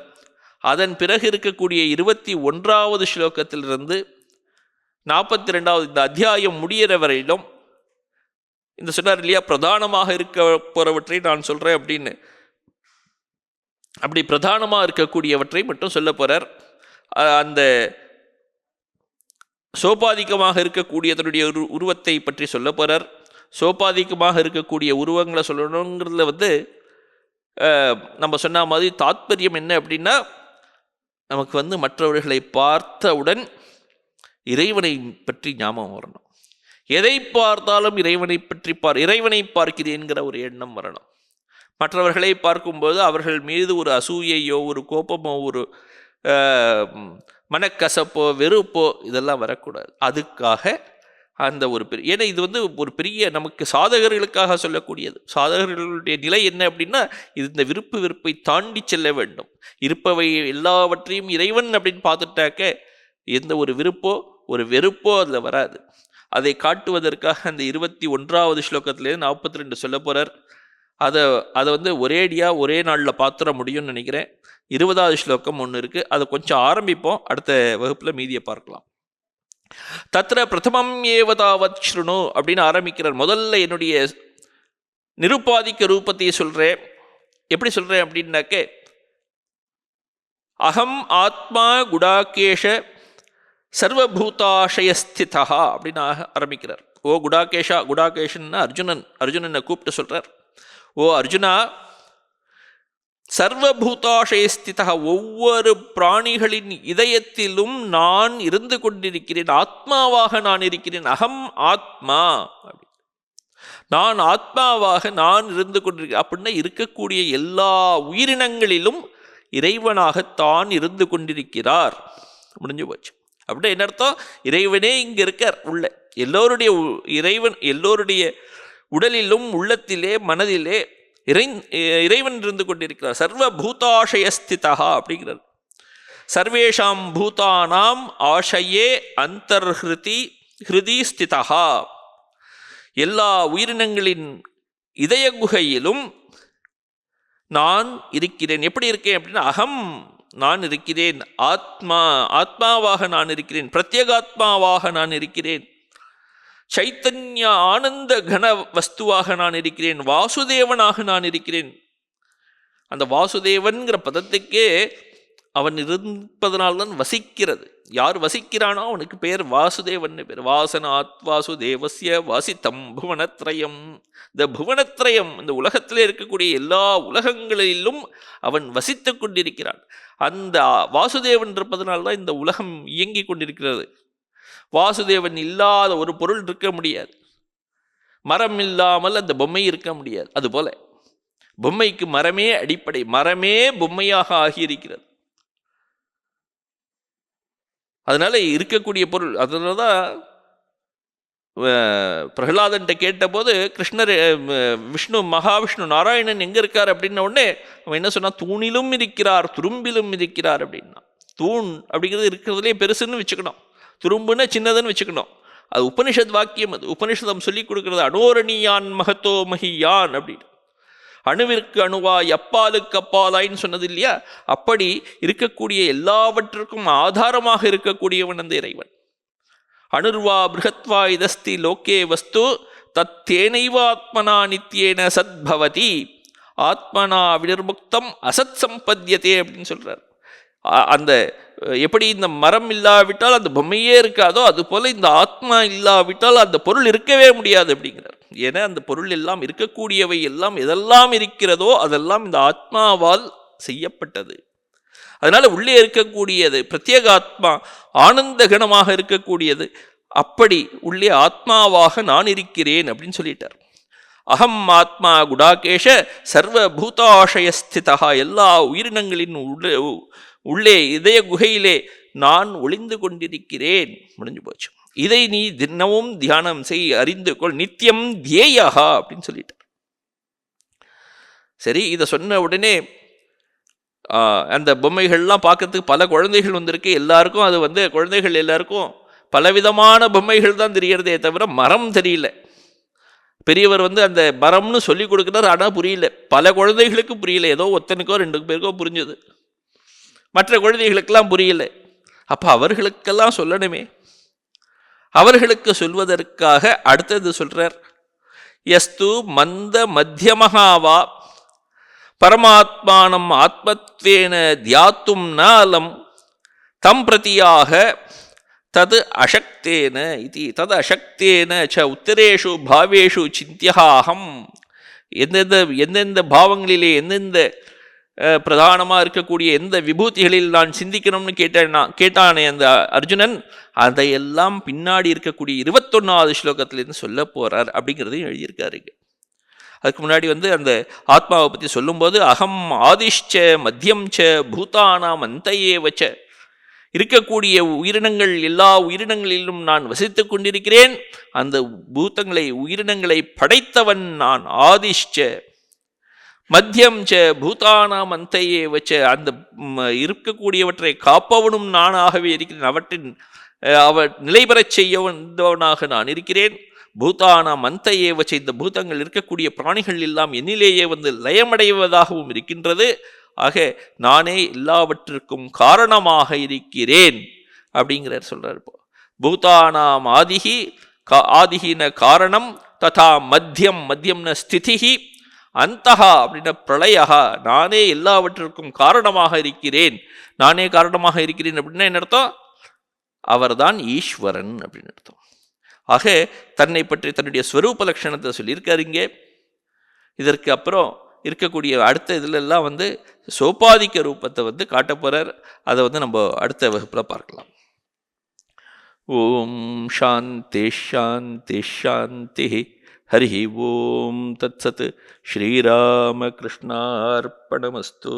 அதன் பிறகு இருக்கக்கூடிய 21வது ஸ்லோகத்திலிருந்து 42வது இந்த அத்தியாயம் முடிகிற வரையிலும் இந்த சொன்னார் இல்லையா, பிரதானமாக இருக்க போறவற்றை நான் சொல்கிறேன் அப்படின்னு. அப்படி பிரதானமாக இருக்கக்கூடியவற்றை மட்டும் சொல்ல போகிறார். அந்த சோபாதிக்கமாக இருக்கக்கூடிய தன்னுடைய உருவத்தை பற்றி சொல்ல போகிறார். சோபாதிக்கமாக இருக்கக்கூடிய உருவங்களை சொல்லணுங்கிறதுல நம்ம சொன்ன மாதிரி தாத்பரியம் என்ன அப்படின்னா, நமக்கு மற்றவர்களை பார்த்தவுடன் இறைவனை பற்றி ஞாபகம் வரணும். எதை பார்த்தாலும் இறைவனை பற்றி இறைவனை பார்க்கிறேன்கிற ஒரு எண்ணம் வரணும். மற்றவர்களை பார்க்கும்போது அவர்கள் மீது ஒரு அசூயையோ ஒரு கோபமோ ஒரு மனக்கசப்போ வெறுப்போ இதெல்லாம் வரக்கூடாது. அதுக்காக அந்த ஒரு பெரிய, ஏன்னா இது ஒரு பெரிய நமக்கு சாதகர்களுக்காக சொல்லக்கூடியது. சாதகர்களுடைய நிலை என்ன அப்படின்னா, இந்த விருப்பு வெறுப்பை தாண்டி செல்ல வேண்டும். இருப்பவை எல்லாவற்றையும் இறைவன் அப்படின்னு பார்த்துட்டாக்க எந்த ஒரு விருப்போ ஒரு வெறுப்போ அதில் வராது. அதை காட்டுவதற்காக அந்த 21வது ஸ்லோகத்திலேருந்து 42 சொல்ல போகிறார். அதை ஒரேடியாக ஒரே நாளில் பார்த்துட முடியும்னு நினைக்கிறேன். 20வது ஸ்லோகம் ஒன்று இருக்குது, அதை கொஞ்சம் ஆரம்பிப்போம், அடுத்த வகுப்பில் மீதியை பார்க்கலாம். தத்திர பிரதமம் ஏவதாவத் ஸ்ருணு அப்படின்னு ஆரம்பிக்கிறார். முதல்ல என்னுடைய நிருபாதிக்க ரூபத்தை சொல்கிறேன். எப்படி சொல்கிறேன் அப்படின்னாக்க, அகம் ஆத்மா குடாகேஷ சர்வபூதாஷயஸ்திதா அப்படின்னு ஆரம்பிக்கிறார். ஓ குடாகேஷா, குடாகேஷன்னா அர்ஜுனனை கூப்பிட்டு சொல்கிறார். ஓ அர்ஜுனா, சர்வபூதாஷயஸ்திதா, ஒவ்வொரு பிராணிகளின் இதயத்திலும் நான் இருந்து கொண்டிருக்கிறேன், ஆத்மாவாக நான் இருக்கிறேன். அகம் ஆத்மா, நான் ஆத்மாவாக நான் இருந்து கொண்டிருக்கிறேன் அப்படின்னா இருக்கக்கூடிய எல்லா உயிரினங்களிலும் இறைவனாகத்தான் இருந்து கொண்டிருக்கிறார். முடிஞ்சு போச்சு. அப்படின்னா என்ன அர்த்தம்? இறைவனே இங்கே இருக்கார் உள்ள. எல்லோருடைய இறைவன் எல்லோருடைய உடலிலும் உள்ளத்திலே மனதிலே இறைவன் இருந்து கொண்டிருக்கிறார். சர்வ பூதாஷயஸ்திதா அப்படிங்கிறது. சர்வேஷாம் பூதானாம் ஆஷயே ஹிருதி ஸ்திதா, எல்லா உயிரினங்களின் இதய குகையிலும் நான் இருக்கிறேன். எப்படி இருக்கேன் அப்படின்னா, அகம் நான் இருக்கிறேன், ஆத்மாவாக நான் இருக்கிறேன், பிரத்யேகாத்மாவாக நான் இருக்கிறேன், சைத்தன்ய ஆனந்த கன வஸ்துவாக நான் இருக்கிறேன், வாசுதேவனாக நான் இருக்கிறேன். அந்த வாசுதேவன்கிற பதத்துக்கே அவன் இருப்பதனால்தான் வசிக்கிறது. யார் வசிக்கிறானோ அவனுக்கு பேர் வாசுதேவன் பேர். வாசனாத் வாசுதேவஸ்ய வாசித்தம் புவனத்ரயம். இந்த புவனத்ரயம், இந்த உலகத்திலே இருக்கக்கூடிய எல்லா உலகங்களிலும் அவன் வசித்து கொண்டிருக்கிறான். அந்த வாசுதேவன் இருப்பதனால்தான் இந்த உலகம் இயங்கி கொண்டிருக்கிறது. வாசுதேவன் இல்லாத ஒரு பொருள் இருக்க முடியாது. மரம் இல்லாமல் அந்த பொம்மை இருக்க முடியாது. அதுபோல பொம்மைக்கு மரமே அடிப்படை, மரமே பொம்மையாக ஆகியிருக்கிறது. அதனால இருக்கக்கூடிய பொருள். அதனாலதான் பிரகலாதன்ட்ட கேட்டபோது கிருஷ்ணர், விஷ்ணு, மகாவிஷ்ணு நாராயணன் எங்க இருக்கார் அப்படின்ன உடனே அவன் என்ன சொன்னா, தூணிலும் இருக்கிறார் துரும்பிலும் இருக்கிறார் அப்படின்னா. தூண் அப்படிங்கிறது இருக்கிறதுலே பெருசுன்னு வச்சுக்கணும், துரும்புன்னு சின்னதுன்னு வச்சுக்கணும். அது உபனிஷத் வாக்கியம். அது உபனிஷதம் சொல்லி கொடுக்கிறது. அனோரணியான் மகத்தோ மகியான் அப்படின்னு. அணுவிற்கு அணுவாய் அப்பாலுக்கு அப்பாலாயின்னு சொன்னது இல்லையா? அப்படி இருக்கக்கூடிய எல்லாவற்றுக்கும் ஆதாரமாக இருக்கக்கூடியவன் அந்த இறைவன். அணுர்வா பிருகத்வா இதஸ்தி லோக்கே வஸ்து தத்தேனைவாத்மனா நித்யேன சத்பவதி ஆத்மனா வினிர்முக்தம் அசத் சம்பத்யதே அப்படின்னு சொல்றார். அந்த எப்படி இந்த மரம் இல்லாவிட்டால் அந்த பொம்மையே இருக்காதோ, அது போல இந்த ஆத்மா இல்லாவிட்டால் அந்த பொருள் இருக்கவே முடியாது அப்படிங்கிறார். ஏன்னா அந்த பொருள் எல்லாம், இருக்கக்கூடியவை எல்லாம் எதெல்லாம் இருக்கிறதோ அதெல்லாம் இந்த ஆத்மாவால் செய்யப்பட்டது. அதனால உள்ளே இருக்கக்கூடியது பிரத்யேக ஆத்மா, ஆனந்த கணமாக இருக்கக்கூடியது. அப்படி உள்ளே ஆத்மாவாக நான் இருக்கிறேன் அப்படின்னு சொல்லிட்டார். அகம் ஆத்மா குடாகேஷ சர்வ பூதாஷயஸ்திதா. எல்லா உயிரினங்களின் உள்ளே இதய குகையிலே நான் ஒளிந்து கொண்டிருக்கிறேன். முடிஞ்சு போச்சு. இதை நீ தினமும் தியானம் செய், அறிந்து கொள், நித்தியம் தியேயா அப்படின்னு சொல்லிட்டார். சரி, இதை சொன்ன உடனே அந்த பொம்மைகள்லாம் பார்க்கறதுக்கு பல குழந்தைகள் வந்திருக்கு. எல்லாருக்கும் அது குழந்தைகள் எல்லாருக்கும் பலவிதமான பொம்மைகள் தான் தெரியறதே தவிர மரம் தெரியல. பெரியவர் அந்த மரம்னு சொல்லி கொடுக்குறார், ஆனால் புரியல. பல குழந்தைகளுக்கு புரியல. ஏதோ ஒத்தனுக்கோ 2 பேருக்கோ புரிஞ்சது, மற்ற குழந்தைகளுக்கெல்லாம் புரியல. அப்ப அவர்களுக்கெல்லாம் சொல்லணுமே. அவர்களுக்கு சொல்வதற்காக அடுத்தது சொல்றார். யஸ்து மந்த மத்தியமஹாவா பரமாத்மானம் ஆத்மத்வேன தியாத்தும் நாலம் தம் பிரதியாக தது அசக்தேன இது. தது அசக்தேன ச உத்தரேஷு பாவேஷு சிந்தியாஹம். எந்தெந்த பாவங்களிலே எந்தெந்த பிரதானமாக இருக்கக்கூடிய எந்த விபூதிகளில் நான் சிந்திக்கணும்னு கேட்டானே அந்த அர்ஜுனன், அதையெல்லாம் பின்னாடி இருக்கக்கூடிய 21வது ஸ்லோகத்திலேருந்து சொல்ல போறார் அப்படிங்கிறதையும் எழுதியிருக்காருங்க. அதுக்கு முன்னாடி அந்த ஆத்மாவை பற்றி சொல்லும்போது அகம் ஆதிஷ்ச மத்தியம் ச பூதானாம் அந்தையே வச்ச. இருக்கக்கூடிய உயிரினங்கள் எல்லா உயிரினங்களிலும் நான் வசித்து கொண்டிருக்கிறேன். அந்த பூதங்களை உயிரினங்களை படைத்தவன் நான். ஆதிஷ்ச மத்தியம் ச பூதானாம் அந்தையே வச்ச. அந்த இருக்கக்கூடியவற்றை காப்பவனும் நானாகவே இருக்கிறேன். அவற்றின் நிலை பெறச் செய்யவனாக நான் இருக்கிறேன். பூதானாம் அந்தையே வச்ச. இந்த பூதங்கள் இருக்கக்கூடிய பிராணிகள் எல்லாம் என்னிலேயே லயமடைவதாகவும் இருக்கின்றது. ஆக நானே எல்லாவற்றிற்கும் காரணமாக இருக்கிறேன் அப்படிங்கிறார் சொல்றார். இப்போ பூதானாம் ஆதிஹி, ஆதிஹின காரணம், ததா மத்தியம், மத்தியம்ன ஸ்திதிஹி, அந்தஹா அப்படின்னா பிரளயா. நானே எல்லாவற்றிற்கும் காரணமாக இருக்கிறேன். நானே காரணமாக இருக்கிறேன் அப்படின்னா என்ன அர்த்தம்? அவர்தான் ஈஸ்வரன் அப்படின்னு அர்த்தம். ஆக தன்னை பற்றி தன்னுடைய ஸ்வரூப லட்சணத்தை சொல்லியிருக்காருங்க. இதற்கு அப்புறம் இருக்கக்கூடிய அடுத்த இதுலெல்லாம் சோபாதிக்க ரூபத்தை காட்ட போறார். அதை நம்ம அடுத்த வகுப்பில் பார்க்கலாம். ஓம் சாந்தி ஷாந்தி ஷாந்தி. ஹரி ஓம் தத்சத். ஸ்ரீராமகிருஷ்ணார்ப்பணமஸ்து.